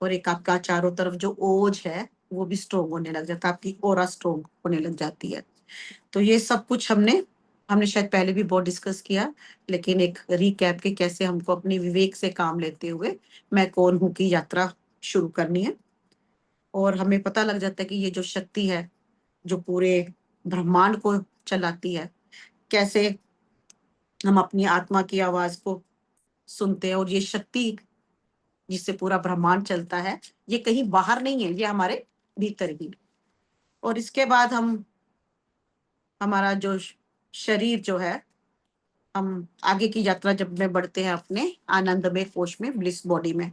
और एक आपका चारों तरफ जो ओज है वो भी स्ट्रोंग होने लग जाता है, आपकी ओरा स्ट्रोंग होने लग जाती है। तो ये सब कुछ हमने हमने शायद पहले भी बहुत डिस्कस किया, लेकिन एक रिकैप के कैसे हमको अपने विवेक से काम लेते हुए मैं कौन हूं की यात्रा शुरू करनी है। और हमें पता लग जाता है कि ये जो शक्ति है जो पूरे ब्रह्मांड को चलाती है, कैसे हम अपनी आत्मा की आवाज को सुनते हैं। और ये शक्ति जिससे पूरा ब्रह्मांड चलता है, ये कहीं बाहर नहीं है, ये हमारे भीतर ही। और इसके बाद हम हमारा जो शरीर जो है, हम आगे की यात्रा जब में बढ़ते हैं अपने आनंदमय कोश में, ब्लिस बॉडी में।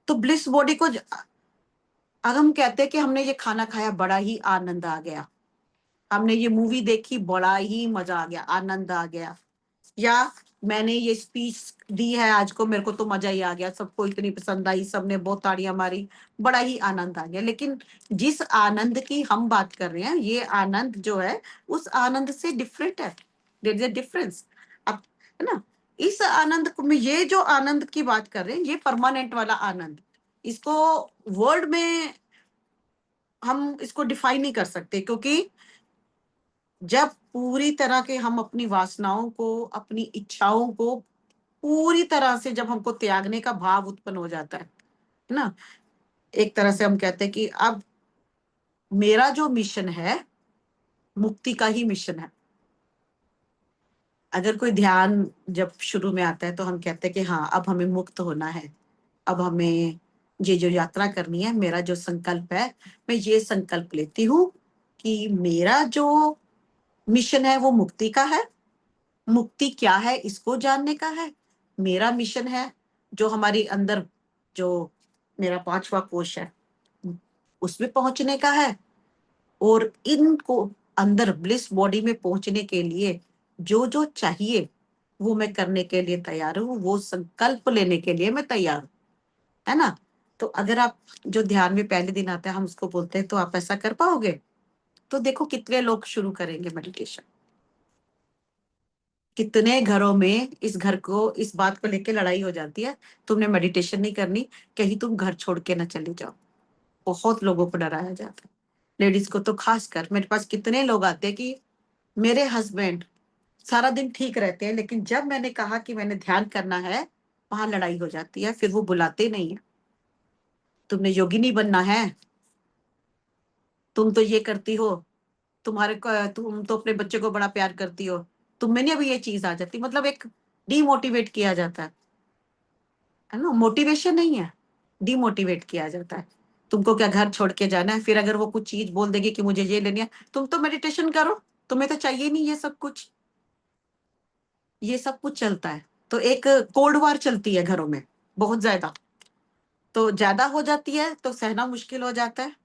तो ब्लिस बॉडी को अगर हम कहते हैं कि हमने ये खाना खाया बड़ा ही आनंद आ गया, हमने ये मूवी देखी बड़ा ही मजा आ गया, आनंद आ गया, या मैंने ये स्पीच दी है आज को, मेरे को तो मजा ही आ गया, सबको इतनी पसंद आई, सबने बहुत ताड़ियां मारी, बड़ा ही आनंद आ गया। लेकिन जिस आनंद की हम बात कर रहे हैं, ये आनंद जो है उस आनंद से डिफरेंट है, देयर इज अ डिफरेंस। अब है ना, इस आनंद में ये जो आनंद की बात कर रहे हैं ये परमानेंट वाला आनंद, इसको वर्ड में हम इसको डिफाइन नहीं कर सकते, क्योंकि जब पूरी तरह के हम अपनी वासनाओं को, अपनी इच्छाओं को पूरी तरह से जब हमको त्यागने का भाव उत्पन्न हो जाता है ना, एक तरह से हम कहते हैं कि अब मेरा जो मिशन है मुक्ति का ही मिशन है। अगर कोई ध्यान जब शुरू में आता है तो हम कहते हैं कि हाँ अब हमें मुक्त होना है, अब हमें ये जो यात्रा करनी है, मेरा जो संकल्प है, मैं ये संकल्प लेती हूँ कि मेरा जो मिशन है वो मुक्ति का है। मुक्ति क्या है इसको जानने का है। मेरा मिशन है जो हमारी अंदर जो मेरा 5वां कोश है उसमें पहुंचने का है। और इनको अंदर ब्लिस बॉडी में पहुंचने के लिए जो जो चाहिए वो मैं करने के लिए तैयार हूँ, वो संकल्प लेने के लिए मैं तैयार हूँ, है ना। तो अगर आप जो ध्यान में पहले दिन आता है हम उसको बोलते हैं तो आप ऐसा कर पाओगे। तो देखो कितने लोग शुरू करेंगे मेडिटेशन, कितने घरों में इस घर को इस बात को लेके लड़ाई हो जाती है, तुमने मेडिटेशन नहीं करनी, कहीं तुम घर छोड़ के ना चले जाओ। बहुत लोगों को डराया जाता है, लेडीज को तो खासकर। मेरे पास कितने लोग आते हैं कि मेरे हस्बैंड सारा दिन ठीक रहते हैं, लेकिन जब मैंने कहा कि मैंने ध्यान करना है, वहां लड़ाई हो जाती है, फिर वो बुलाते नहीं है। तुमने योगिनी बनना है, तुम तो ये करती हो, तुम तो अपने बच्चे को बड़ा प्यार करती हो, तुम में नहीं अभी ये चीज आ जाती, मतलब एक डीमोटिवेट किया जाता है ना। मोटिवेशन नहीं है, डीमोटिवेट किया जाता है। तुमको क्या घर छोड़ के जाना है, फिर अगर वो कुछ चीज बोल देगी कि मुझे ये लेनी है, तुम तो मेडिटेशन करो, तुम्हें तो चाहिए नहीं ये सब कुछ। ये सब कुछ चलता है, तो एक कोल्ड वार चलती है घरों में बहुत ज्यादा। तो ज्यादा हो जाती है तो सहना मुश्किल हो जाता है,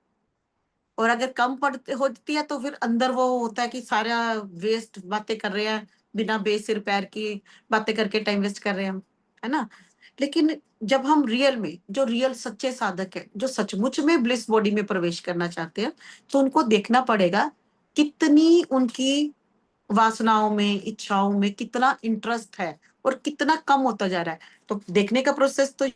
और अगर कम पड़ती होती है तो फिर अंदर वो होता है कि सारा वेस्ट बातें कर रहे हैं, बिना बेस सिर पैर की बातें करके टाइम वेस्ट कर रहे हैं हम, है ना। लेकिन जब हम रियल में, जो रियल सच्चे साधक है, जो सचमुच में ब्लिस बॉडी में प्रवेश करना चाहते हैं, तो उनको देखना पड़ेगा कितनी उनकी वासनाओं में, इच्छाओं में कितना इंटरेस्ट है और कितना कम होता जा रहा है। तो देखने का प्रोसेस तो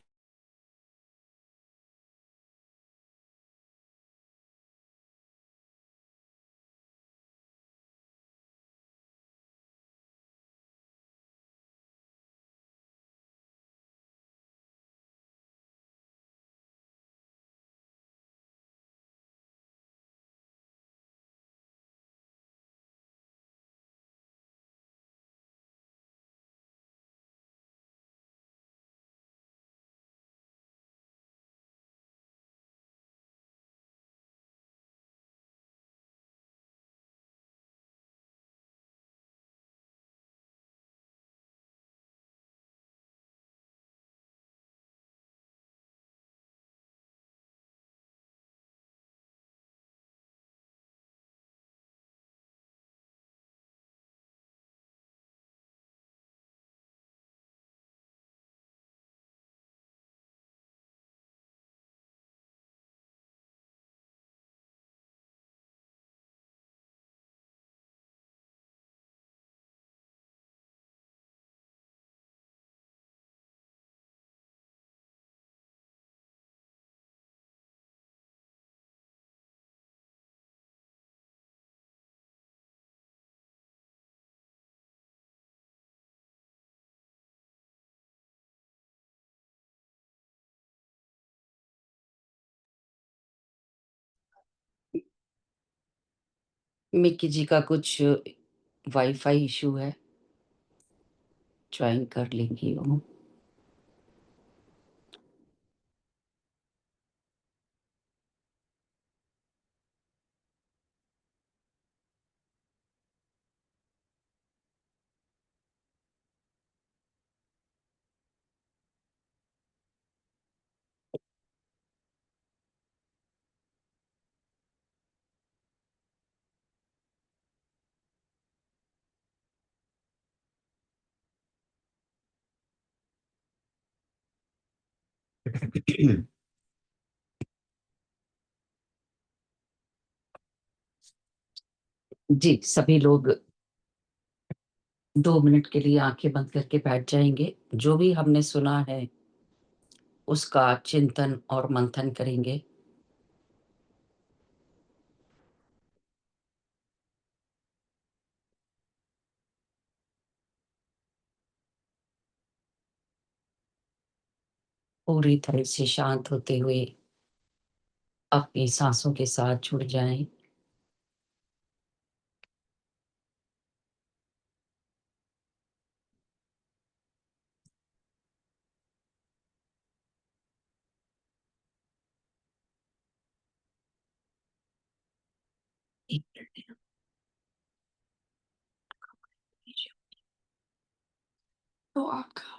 मिक्की जी का कुछ वाईफ़ाई इश्यू है। जॉइन कर लेंगी वो। जी, सभी लोग 2 मिनट के लिए आँखें बंद करके बैठ जाएँगे। जो भी हमने सुना है, उसका चिंतन और मंथन करेंगे। पूरी तरह से शांत होते हुए अपनी साँसों के साथ जुड़ जाएँ। एक मिनट दीजिए तो आपका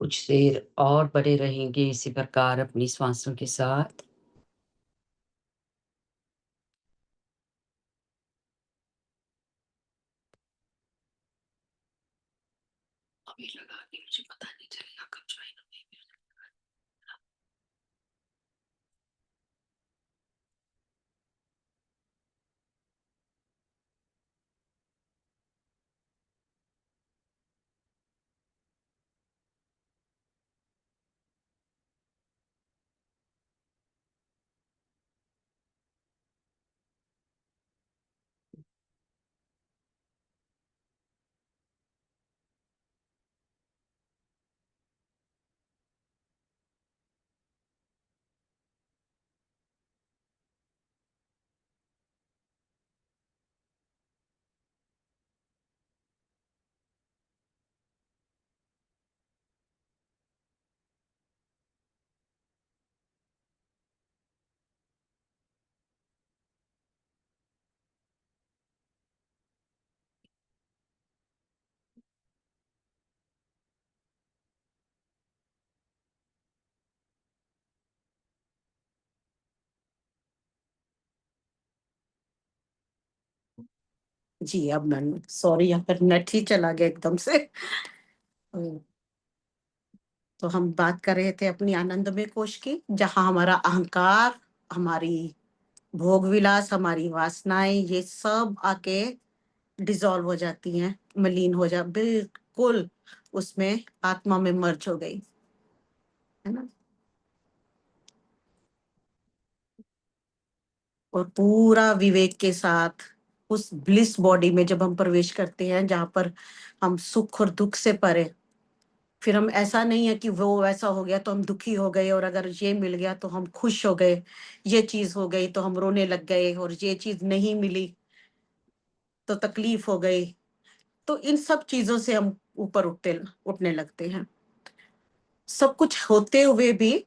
कुछ देर और बने रहेंगे इसी प्रकार अपनी श्वासों के साथ। अभी लगा कि मुझे पता नहीं चलेगा कब ज्वाइन होगी। जी, अब मैं सॉरी, यहाँ पर नेट ही चला गया एकदम से। तो हम बात कर रहे थे अपनी आनंदमय कोश की, जहाँ हमारा अहंकार, हमारी भोग विलास, हमारी वासनाएं, ये सब आके डिसॉल्व हो जाती हैं, मलीन हो जा, बिल्कुल उसमें आत्मा में मर्ज हो गई, है ना। और पूरा विवेक के साथ उस ब्लिस बॉडी में जब हम प्रवेश करते हैं, जहाँ पर हम सुख और दुख से परे, फिर हम, ऐसा नहीं है कि वो वैसा हो गया तो हम दुखी हो गए, और अगर ये मिल गया तो हम खुश हो गए, ये चीज हो गई तो हम रोने लग गए, और ये चीज नहीं मिली तो तकलीफ हो गई। तो इन सब चीजों से हम ऊपर उठने लगते हैं। सब कुछ होते हुए भी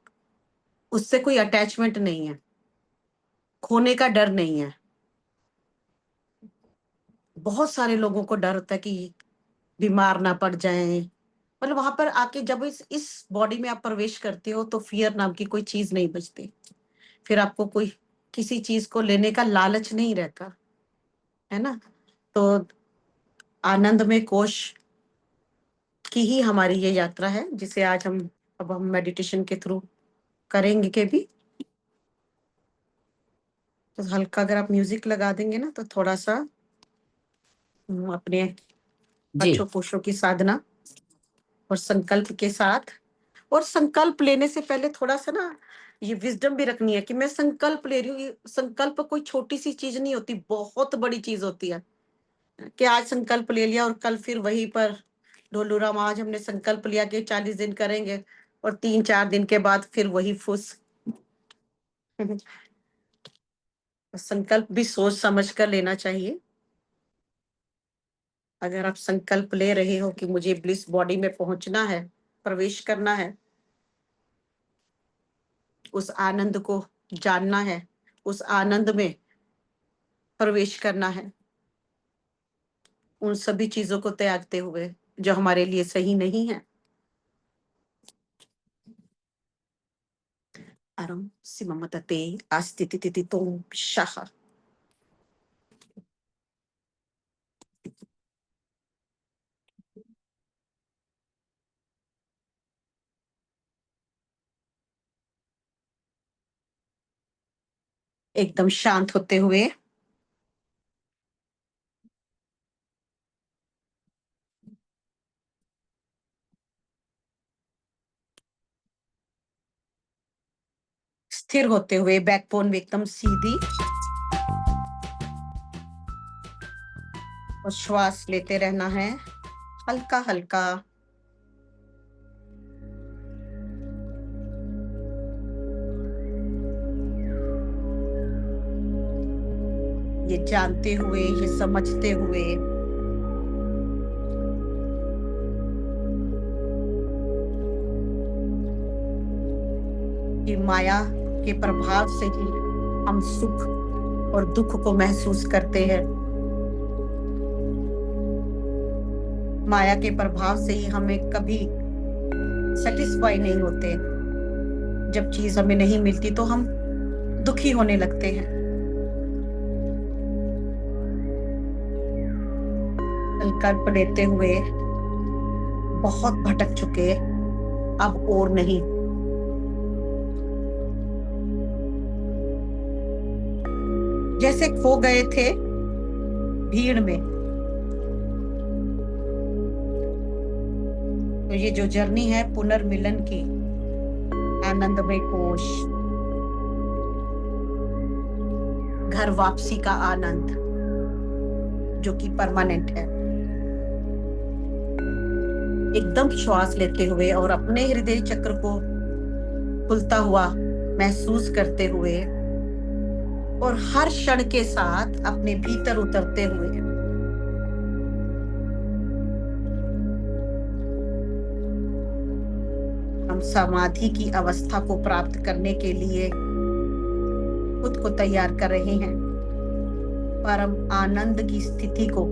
उससे कोई अटैचमेंट नहीं है, खोने का डर नहीं है। बहुत सारे लोगों को डर होता है कि बीमार ना पड़ जाएं, मतलब वहां पर आके जब इस बॉडी में आप प्रवेश करते हो तो फियर नाम की कोई चीज नहीं बचती। फिर आपको कोई किसी चीज को लेने का लालच नहीं रहता, है ना। तो आनंद में कोश की ही हमारी ये यात्रा है, जिसे आज हम मेडिटेशन के थ्रू करेंगे के भी। तो हल्का अगर आप म्यूजिक लगा देंगे ना, तो थोड़ा सा अपने जी। अच्छो पोषो की साधना और संकल्प के साथ, और संकल्प लेने से पहले थोड़ा सा ना ये विजडम भी रखनी है कि मैं संकल्प ले रही हूँ। ये संकल्प कोई छोटी सी चीज नहीं होती, बहुत बड़ी चीज होती है। कि आज संकल्प ले लिया और कल फिर वहीं पर ढोलू राम, आज हमने संकल्प लिया कि 40 दिन करेंगे, और 3-4 दिन के बाद फिर वही फुस। संकल्प भी सोच समझ कर लेना चाहिए। अगर आप संकल्प ले रहे हो कि मुझे ब्लिस बॉडी में पहुंचना है, प्रवेश करना है, उस आनंद को जानना है, उस आनंद में प्रवेश करना है, उन सभी चीजों को त्यागते हुए जो हमारे लिए सही नहीं है। अरम सिममतते अस्तितिति तुम शाह। एकदम शांत होते हुए स्थिर होते हुए बैकबोन में एकदम सीधी, और श्वास लेते रहना है हल्का हल्का। ये जानते हुए, ये समझते हुए कि माया के प्रभाव से ही हम सुख और दुख को महसूस करते हैं। माया के प्रभाव से ही हमें कभी सेटिस्फाई नहीं होते। जब चीज हमें नहीं मिलती तो हम दुखी होने लगते हैं। संकल्प लेते हुए बहुत भटक चुके, अब और नहीं। जैसे खो गए थे भीड़ में। तो ये जो जर्नी है पुनर्मिलन की, आनंदमय कोश, घर वापसी का आनंद जो कि परमानेंट है। एकदम श्वास लेते हुए और अपने हृदय चक्र को खुलता हुआ महसूस करते हुए, और हर क्षण के साथ अपने भीतर उतरते हुए हम समाधि की अवस्था को प्राप्त करने के लिए खुद को तैयार कर रहे हैं। परम आनंद की स्थिति को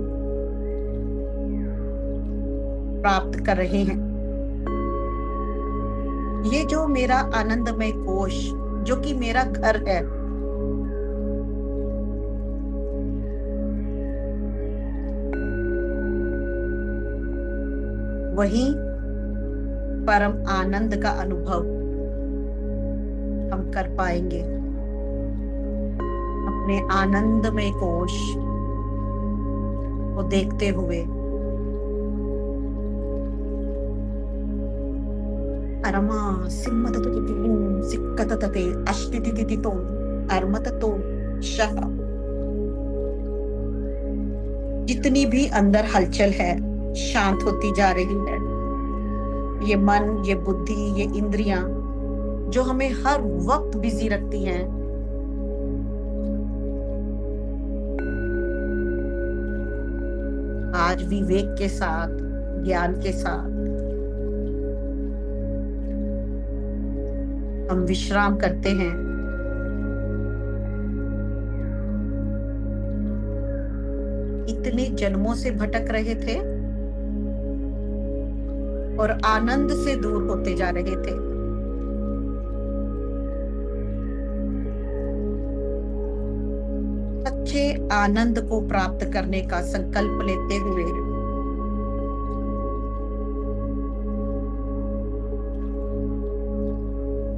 प्राप्त कर रहे हैं। ये जो मेरा आनंदमय कोश, जो कि मेरा घर है, वही परम आनंद का अनुभव हम कर पाएंगे। अपने आनंदमय कोश को देखते हुए अरमा सिम्मततो सिक्कतते अष्टितितितो अर्मततो शह। जितनी भी अंदर हलचल है शांत होती जा रही है। ये मन, ये बुद्धि, ये इंद्रियां जो हमें हर वक्त बिजी रखती हैं, आज विवेक के साथ, ज्ञान के साथ हम विश्राम करते हैं। इतने जन्मों से भटक रहे थे और आनंद से दूर होते जा रहे थे। सच्चे आनंद को प्राप्त करने का संकल्प लेते हुए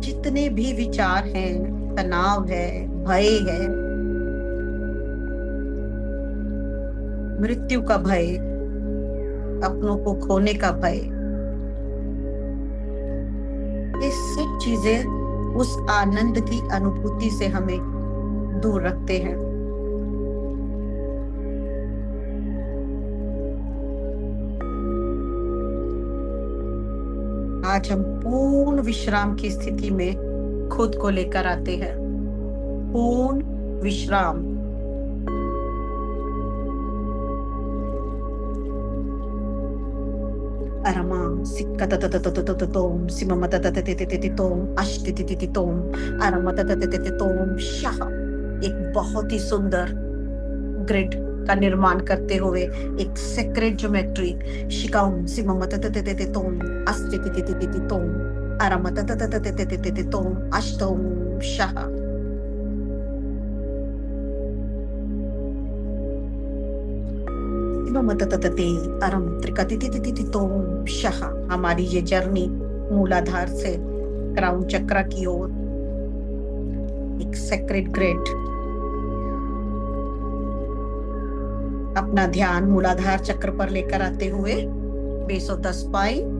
जितने भी विचार हैं, तनाव है, भय है, मृत्यु का भय, अपनों को खोने का भय, ये सब चीजें उस आनंद की अनुभूति से हमें दूर रखते हैं। आज हम पूर्ण विश्राम की स्थिति में खुद को लेकर आते हैं। पूर्ण विश्राम। अरमा सिक्कतततततततोम सिममतततततततोम अष्टितितितितोम अरमततततततोम शाह। एक बहुत ही सुंदर ग्रिड का निर्माण करते हुए एक सेक्रेट ज्योमेट्री शिकाउम सिममततततततोम अस्तितितितितितोम अरमततततततततोम अष्टोम शाह। अरम त्रिकतितितितितोम शाह। हमारी ये जर्नी मूलाधार से क्राउन चक्र की ओर एक सेक्रेट ग्रिड। अपना ध्यान मूलाधार चक्र पर लेकर आते हुए base of the spine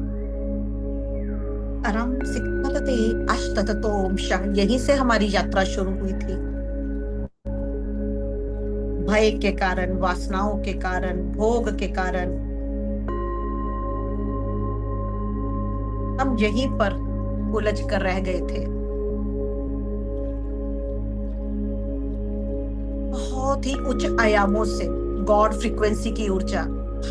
अरम सिक्कतते अष्टततोम Shah. यहीं से हमारी यात्रा शुरू हुई थी। भय के कारण, वासनाओं के कारण, भोग के कारण हम यहीं पर उलझ कर रह गए थे। बहुत ही उच्च आयामों से गॉड फ्रीक्वेंसी की ऊर्जा,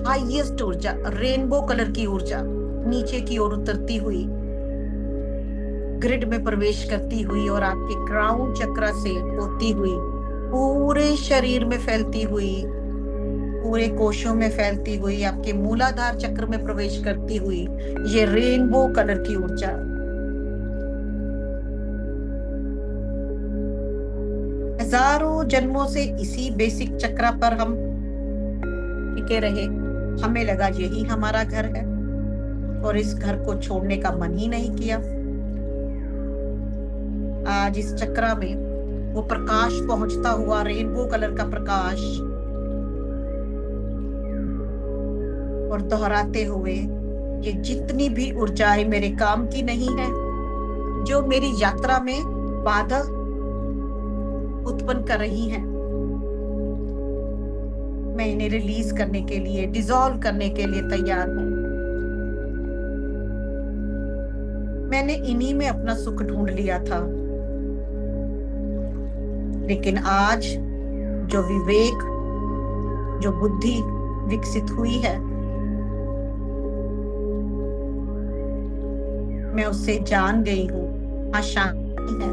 हाईएस्ट ऊर्जा, रेनबो कलर की ऊर्जा नीचे की ओर उतरती हुई, ग्रिड में प्रवेश करती हुई और आपके क्राउन चक्र से होती हुई पूरे शरीर में फैलती हुई, पूरे कोशों में फैलती हुई, आपके मूलाधार चक्र में प्रवेश करती हुई ये रेनबो कलर की ऊर्जा हजारों जन्मों से इसी बेसिक चक्र पर हम टिके रहे। हमें लगा यही हमारा घर है और इस घर को छोड़ने का मन ही नहीं किया। आज इस चक्र में वो प्रकाश पहुंचता हुआ, रेनबो कलर का प्रकाश, और दोहराते हुए ये जितनी भी ऊर्जाएं मेरे काम की नहीं है, जो मेरी यात्रा में बाधा उत्पन्न कर रही हैं, मैं इन्हें रिलीज करने के लिए, डिसॉल्व करने के लिए तैयार हूं। मैंने इन्हीं में अपना सुख ढूंढ लिया था, लेकिन आज जो विवेक, जो बुद्धि विकसित हुई है, मैं उससे जान गई हूं हाँ शांति है।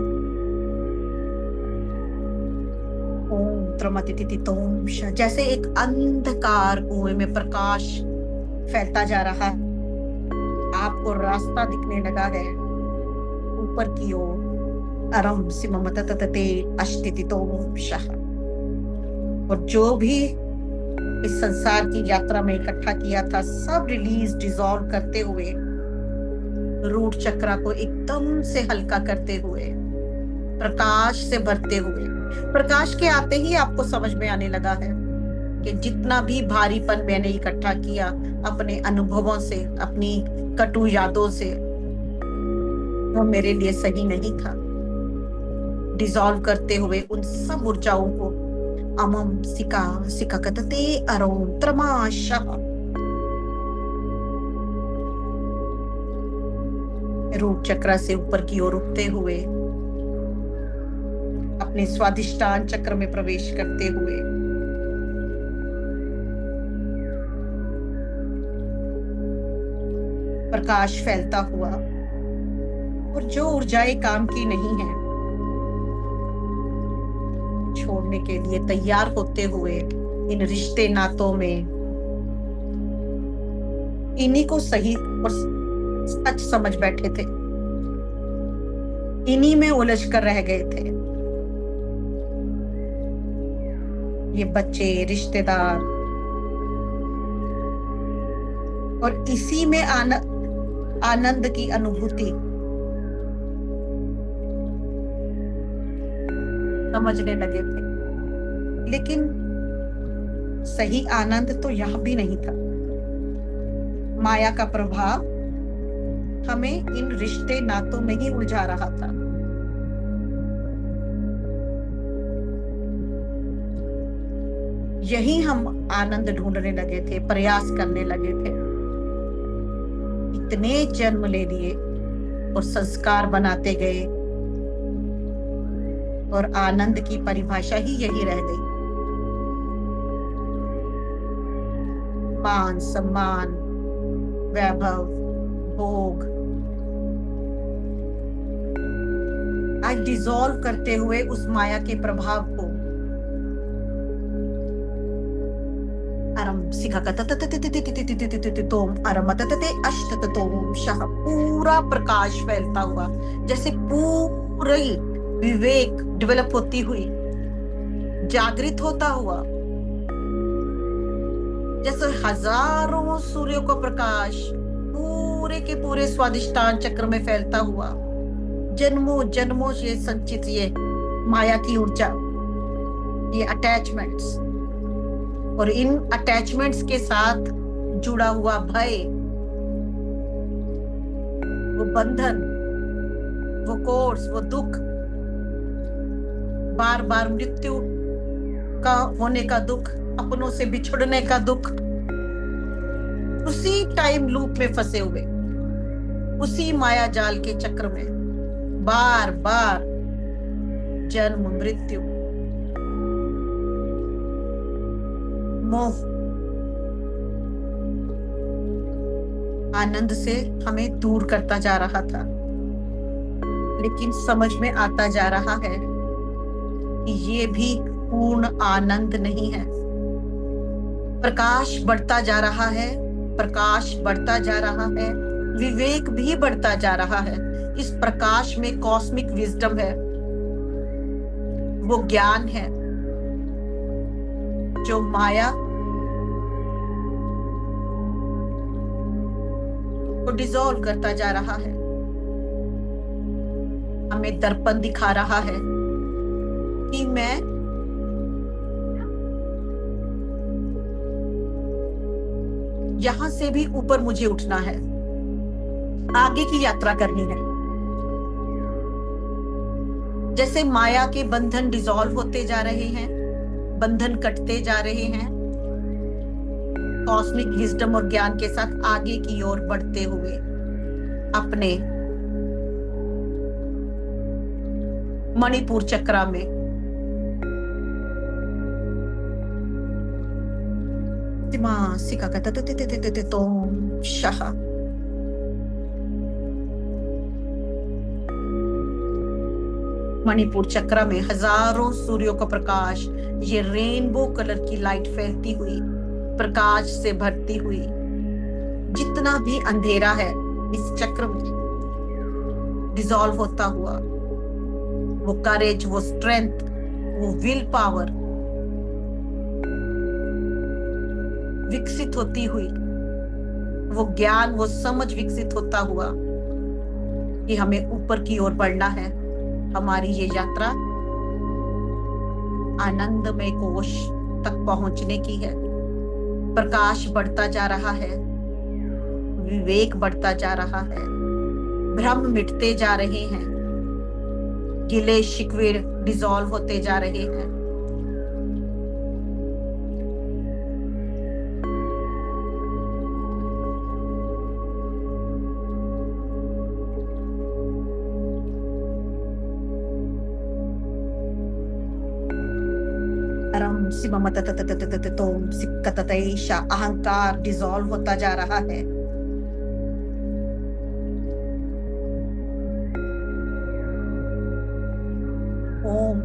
ओम त्रमतितितोम शाह। जैसे एक अंधकार कुएं में प्रकाश फैलता जा रहा है, आपको रास्ता दिखने लगा है ऊपर की ओर। अरम सिममतततते अष्टितितोम शाह। और जो भी इस संसार की यात्रा में इकट्ठा किया था, सब रिलीज डिसॉल्व करते हुए, रूट चक्र को एकदम से हल्का करते हुए, प्रकाश से भरते हुए। प्रकाश के आते ही आपको समझ में आने लगा है कि जितना भी भारीपन मैंने इकट्ठा किया अपने अनुभवों से, अपनी कटु यादों से, वो मेरे लिए सही नहीं था। डिसॉल्व करते हुए उन सब ऊर्जाओं को अमम सिका सिका कतते अरोम त्रमाशः रूट चक्र से ऊपर की ओर उठते हुए, अपने स्वादिष्टान चक्र में प्रवेश करते हुए, प्रकाश फैलता हुआ, और जो ऊर्जाएं काम की नहीं है छोड़ने के लिए तैयार होते हुए, इन रिश्ते नातों में इन्हीं को सही और सच समझ बैठे थे, इन्हीं में उलझ कर रह गए थे। ये बच्चे, रिश्तेदार, और इसी में आनंद की अनुभूति समझने लगे थे। लेकिन सही आनंद तो यह भी नहीं था। माया का प्रभाव हमें इन रिश्ते नातों में ही उलझा रहा था। यही हम आनंद ढूंढने लगे थे, प्रयास करने लगे थे। इतने जन्म ले लिए और संस्कार बनाते गए, और आनंद की परिभाषा ही यही रह गई। मान सम्मान, वैभव, भोग। आज डिसॉल्व करते हुए उस माया के प्रभाव को अरम सिखा पूरा प्रकाश फैलता हुआ, जैसे पूरी विवेक डेवलप होती हुई, जागृत होता हुआ, जैसे हजारों सूर्यों का प्रकाश पूरे के पूरे स्वादिष्टान चक्र में फैलता हुआ, जन्मों जन्मों से संचित ये माया की ऊर्जा, ये अटैचमेंट्स, और इन अटैचमेंट्स के साथ जुड़ा हुआ भय, वो बंधन, वो कोर्स, वो दुख, बार बार मृत्यु का होने का दुख, अपनों से बिछुड़ने का दुख, उसी टाइम लूप में फंसे हुए, उसी माया जाल के चक्र में बार बार जन्म, मृत्यु, मोह, आनंद से हमें दूर करता जा रहा था। लेकिन समझ में आता जा रहा है कि ये भी पूर्ण आनंद नहीं है। प्रकाश बढ़ता जा रहा है, प्रकाश बढ़ता जा रहा है, विवेक भी बढ़ता जा रहा है। इस प्रकाश में कॉस्मिक विजडम है, वो ज्ञान है जो माया को डिसॉल्व करता जा रहा है, हमें दर्पण दिखा रहा है कि मैं यहां से भी ऊपर मुझे उठना है, आगे की यात्रा करनी है। जैसे माया के बंधन डिसॉल्व होते जा रहे हैं, बंधन कटते जा रहे हैं, कॉस्मिक विजडम और ज्ञान के साथ आगे की ओर बढ़ते हुए अपने मणिपुर चक्र में मणिपुर चक्र में हजारों सूर्यों का प्रकाश, ये रेनबो कलर की लाइट फैलती हुई, प्रकाश से भरती हुई, जितना भी अंधेरा है इस चक्र में डिसॉल्व होता हुआ, वो करेज, वो स्ट्रेंथ, वो विल पावर विकसित होती हुई, वो ज्ञान, वो समझ विकसित होता हुआ कि हमें ऊपर की ओर बढ़ना है। हमारी ये यात्रा आनंदमय कोश तक पहुंचने की है। प्रकाश बढ़ता जा रहा है, विवेक बढ़ता जा रहा है, भ्रम मिटते जा रहे हैं, गिले शिकवे डिसॉल्व होते जा रहे हैं। अहंकार डिसॉल्व होता जा रहा है। ओम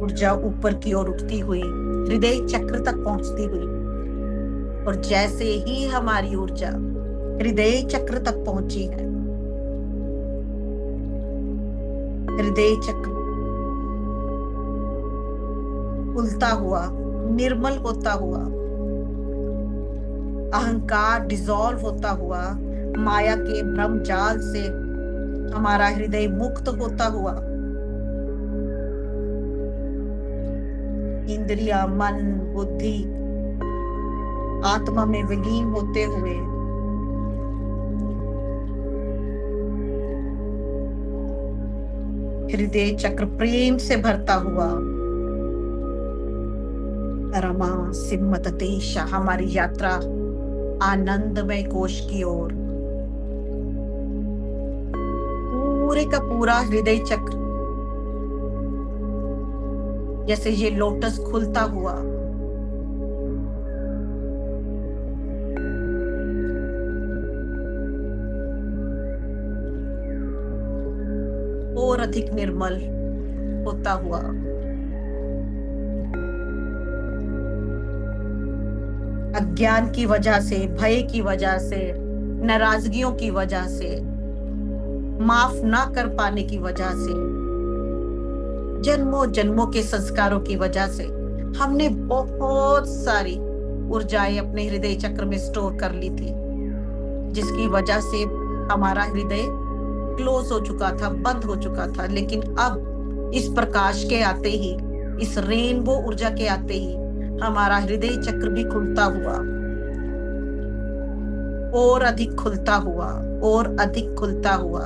ऊर्जा ऊपर की ओर उठती हुई, हृदय चक्र तक पहुंचती हुई, और जैसे ही हमारी ऊर्जा हृदय चक्र तक पहुंची है, हृदय चक्र खुलता हुआ, निर्मल होता हुआ, अहंकार डिसॉल्व होता हुआ, माया के भ्रम जाल से हमारा हृदय मुक्त होता हुआ, इंद्रिया, मन, बुद्धि आत्मा में विलीन होते हुए हृदय चक्र प्रेम से भरता हुआ, रमा सिम्मत देशा, हमारी यात्रा आनंदमय कोश की ओर, पूरे का पूरा हृदय चक्र जैसे ये लोटस खुलता हुआ, और अधिक निर्मल होता हुआ, अज्ञान की वजह से, भय की वजह से, नाराजगियों की वजह से, माफ ना कर पाने की वजह से, जन्मों जन्मों के संस्कारों की वजह से हमने बहुत सारी ऊर्जाएं अपने हृदय चक्र में स्टोर कर ली थी, जिसकी वजह से हमारा हृदय क्लोज हो चुका था, बंद हो चुका था। लेकिन अब इस प्रकाश के आते ही, इस रेनबो ऊर्जा के आते ही हमारा हृदय चक्र भी खुलता हुआ, और अधिक खुलता हुआ, और अधिक खुलता हुआ,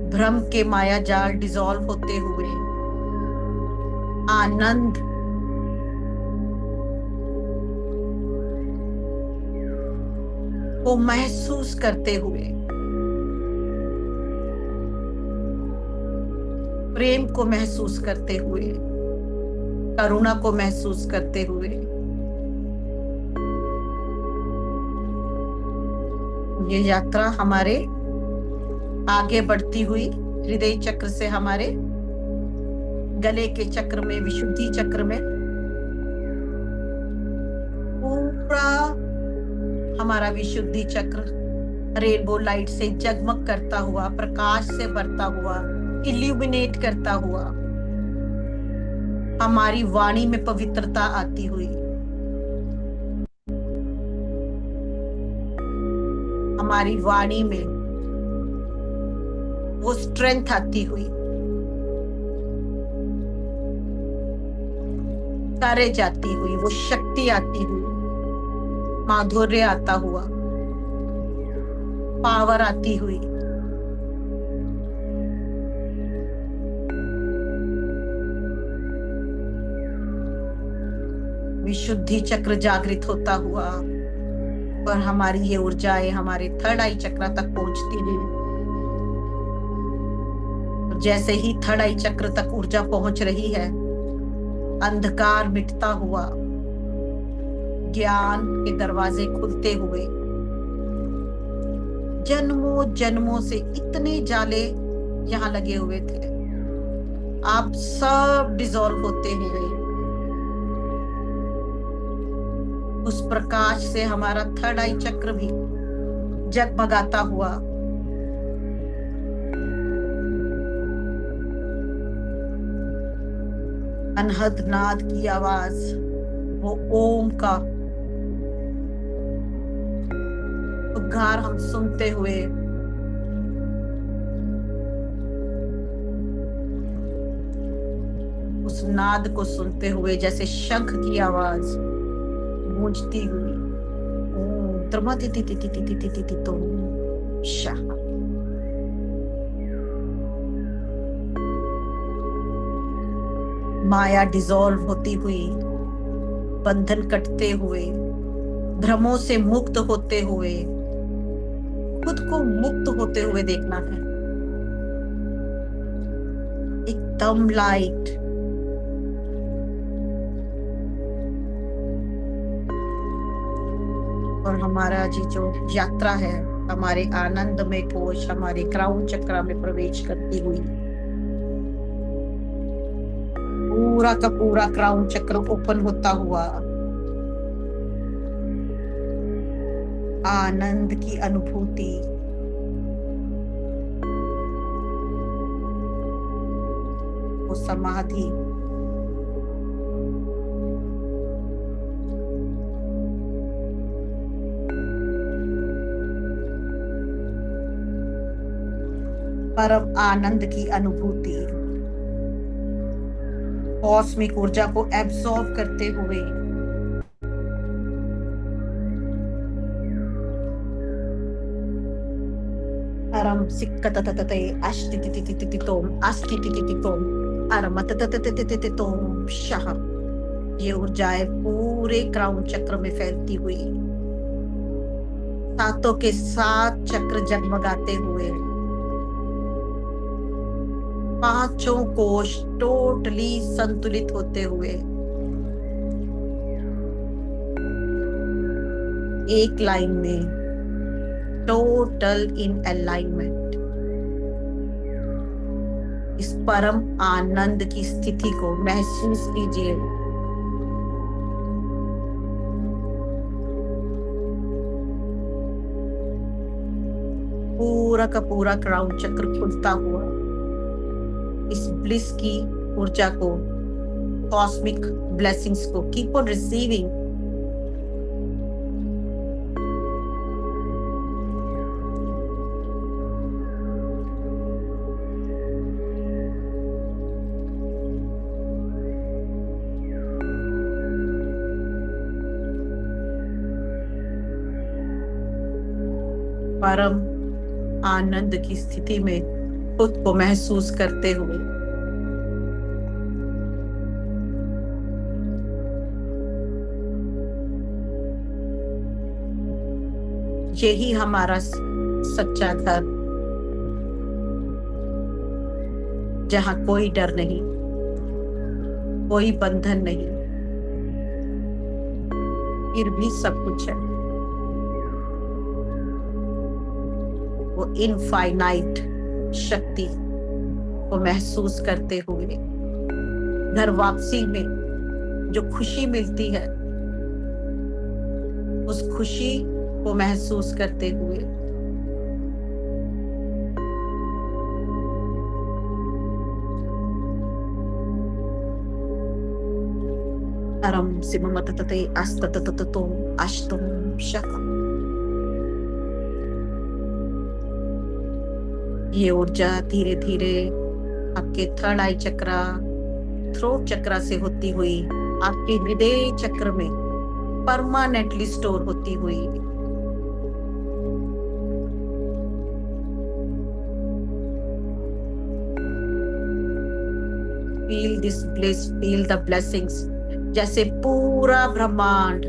भ्रम के माया जाल डिसॉल्व होते हुए, आनंद को महसूस करते हुए, प्रेम को महसूस करते हुए, करुणा को महसूस करते हुए, ये यात्रा हमारे आगे बढ़ती हुई हृदय चक्र से हमारे गले के चक्र में, विशुद्धि चक्र में, पूरा हमारा विशुद्धि चक्र रेनबो लाइट से जगमग करता हुआ, प्रकाश से भरता हुआ, इल्यूमिनेट करता हुआ, हमारी वाणी में पवित्रता आती हुई, हमारी वाणी में वो स्ट्रेंथ आती हुई, करेज आती हुई, वो शक्ति आती हुई, माधुर्य आता हुआ, पावर आती हुई, विशुद्धि चक्र जागृत होता हुआ, और हमारी ये ऊर्जाएं हमारे थर्ड आई चक्र तक पहुंचती हुई। जैसे ही थर्ड आई चक्र तक ऊर्जा पहुंच रही है, अंधकार मिटता हुआ, ज्ञान के दरवाजे खुलते हुए, जन्मों जन्मों से इतने जाले यहाँ लगे हुए थे, आप सब डिसॉल्व होते हुए उस प्रकाश से हमारा थर्ड आई चक्र भी जगमगाता हुआ, अनहद नाद की आवाज, वो ओम का उद्गार हम सुनते हुए उस नाद को सुनते हुए जैसे शंख की आवाज गूंजती हुई, ओम त्रमा ति ति ति ति ति ति ति ति ति तो शाह। माया डिसॉल्व होती हुई, बंधन कटते हुए, भ्रमों से मुक्त होते हुए, खुद को मुक्त होते हुए देखना है, एकदम लाइट। और हमारा जी जो यात्रा है हमारे आनंदमय कोश, हमारे क्राउन चक्र में प्रवेश करती हुई, पूरा का पूरा क्राउन चक्र ओपन होता हुआ आनंद की अनुभूति, वो समाधि, परम आनंद की अनुभूति, कॉस्मिक ऊर्जा को एब्सॉर्ब करते हुए अरम सिक्कतततते अष्टितितितितितोम अस्तितितितितोम अरमतततततततोम शाह। ये ऊर्जाएं पूरे क्राउन चक्र में फैलती हुई, सातों के सात चक्र जगमगाते हुए, पांचों कोश टोटली संतुलित होते हुए, एक लाइन में, टोटल इन अलाइनमेंट। इस परम आनंद की स्थिति को महसूस कीजिए। पूरा का पूरा क्राउन चक्र खुलता हुआ इस ब्लिस की ऊर्जा को, कॉस्मिक ब्लेसिंग्स को कीप ऑन रिसीविंग। परम आनंद की स्थिति में खुद को महसूस करते हुए यही हमारा सच्चा घर, जहां कोई डर नहीं, कोई बंधन नहीं, फिर भी सब कुछ है। वो इनफाइनाइट शक्ति को महसूस करते हुए घर वापसी में जो खुशी मिलती है, उस खुशी को महसूस करते हुए अरम सिममततते अस्तततततो अष्टम शक। ये ऊर्जा धीरे धीरे आपके थर्ड आई चक्रा, थ्रोट चक्रा से होती हुई आपके हृदय चक्र में परमानेंटली स्टोर होती हुई feel this bliss, feel the blessings, जैसे पूरा ब्रह्मांड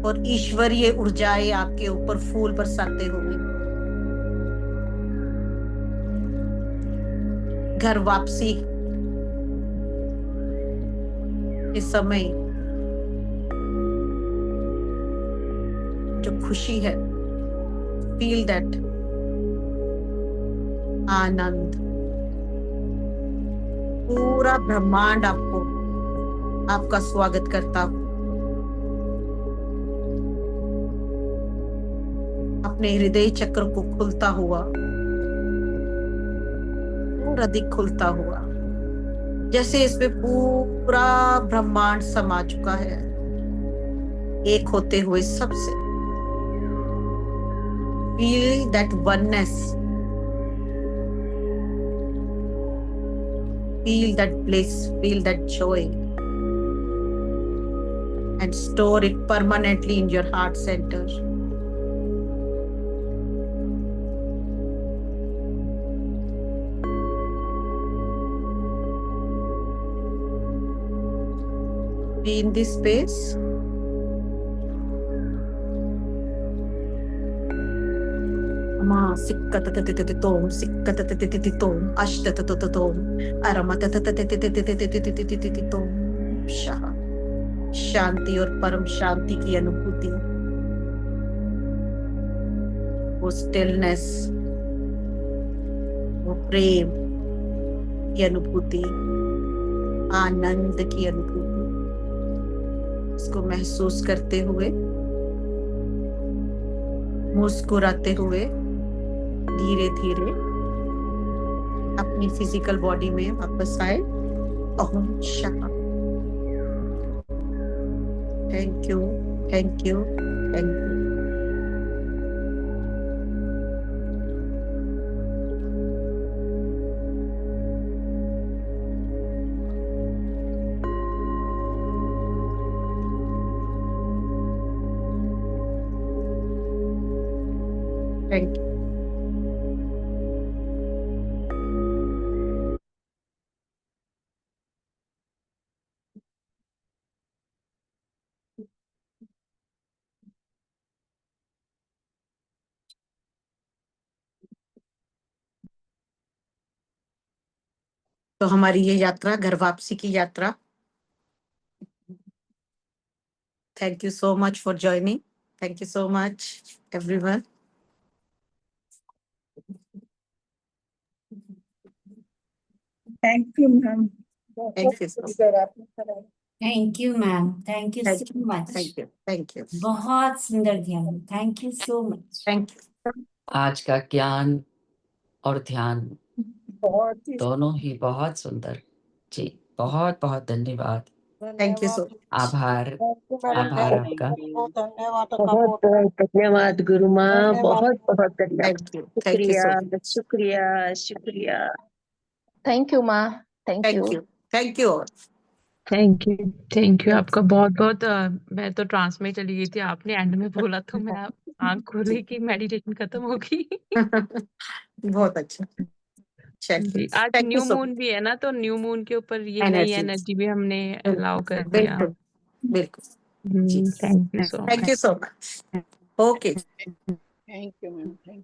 और ईश्वरीय ऊर्जाएं आपके ऊपर फूल बरसाते हुए घर वापसी के समय जो खुशी है, फील दैट आनंद। पूरा ब्रह्मांड आपको आपका स्वागत करता हूं, अपने हृदय चक्र को खुलता हुआ, और अधिक खुलता हुआ जैसे इसमें पूरा ब्रह्मांड समा चुका है एक होते हुए सबसे। Feel that oneness, feel that bliss, feel that joy, and store it permanently in your heart center. Be in this space. Sikkatatatatatom, sikkatatatatatom, ashtatatatom, aramatatatatatatatatatatatatom, shaha। शांति और परम शांति की अनुभूति, वो स्टिलनेस, वो प्रेम की अनुभूति, आनंद की अनुभूति, इसको महसूस करते हुए मुस्कुराते हुए धीरे धीरे अपनी फिजिकल बॉडी में वापस आए। ओम शांति। Thank you, thank you, thank you. Thank you. तो हमारी ये यात्रा, घर वापसी की यात्रा, thank you so much for joining. Thank you so much everyone. Thank you ma'am. Thank you so much. Thank you ma'am, thank you thank so you, much. Thank you, thank you, बहुत सुंदर ध्यान, thank you so much. Thank you. आज का ज्ञान और ध्यान बहुत ही दोनों ही बहुत सुंदर। जी, बहुत बहुत धन्यवाद। थैंक यू सो आभार, आभार आपका। धन्यवाद। बहुत धन्यवाद गुरु माँ, बहुत बहुत धन्यवाद। थैंक यू, थैंक यू सो शुक्रिया, मच। शुक्रिया, शुक्रिया। थैंक यू माँ, thank thank you. You, thank you all. Thank you आपका बहुत बहुत। मैं तो ट्रांस में चली गई थी, आपने एंड में बोला तो मैं आंख खोली कि मेडिटेशन खत्म हो गई। बहुत अच्छा। जी, आज thank you new so moon भी है ना, तो न्यू मून के ऊपर ये नई एनर्जी, एनर्जी भी हमने अलाउ कर दिया। बिल्कुल बिल्कुल जी। Thank you so thank much. You so much. Okay. Thank you ma'am, thank you.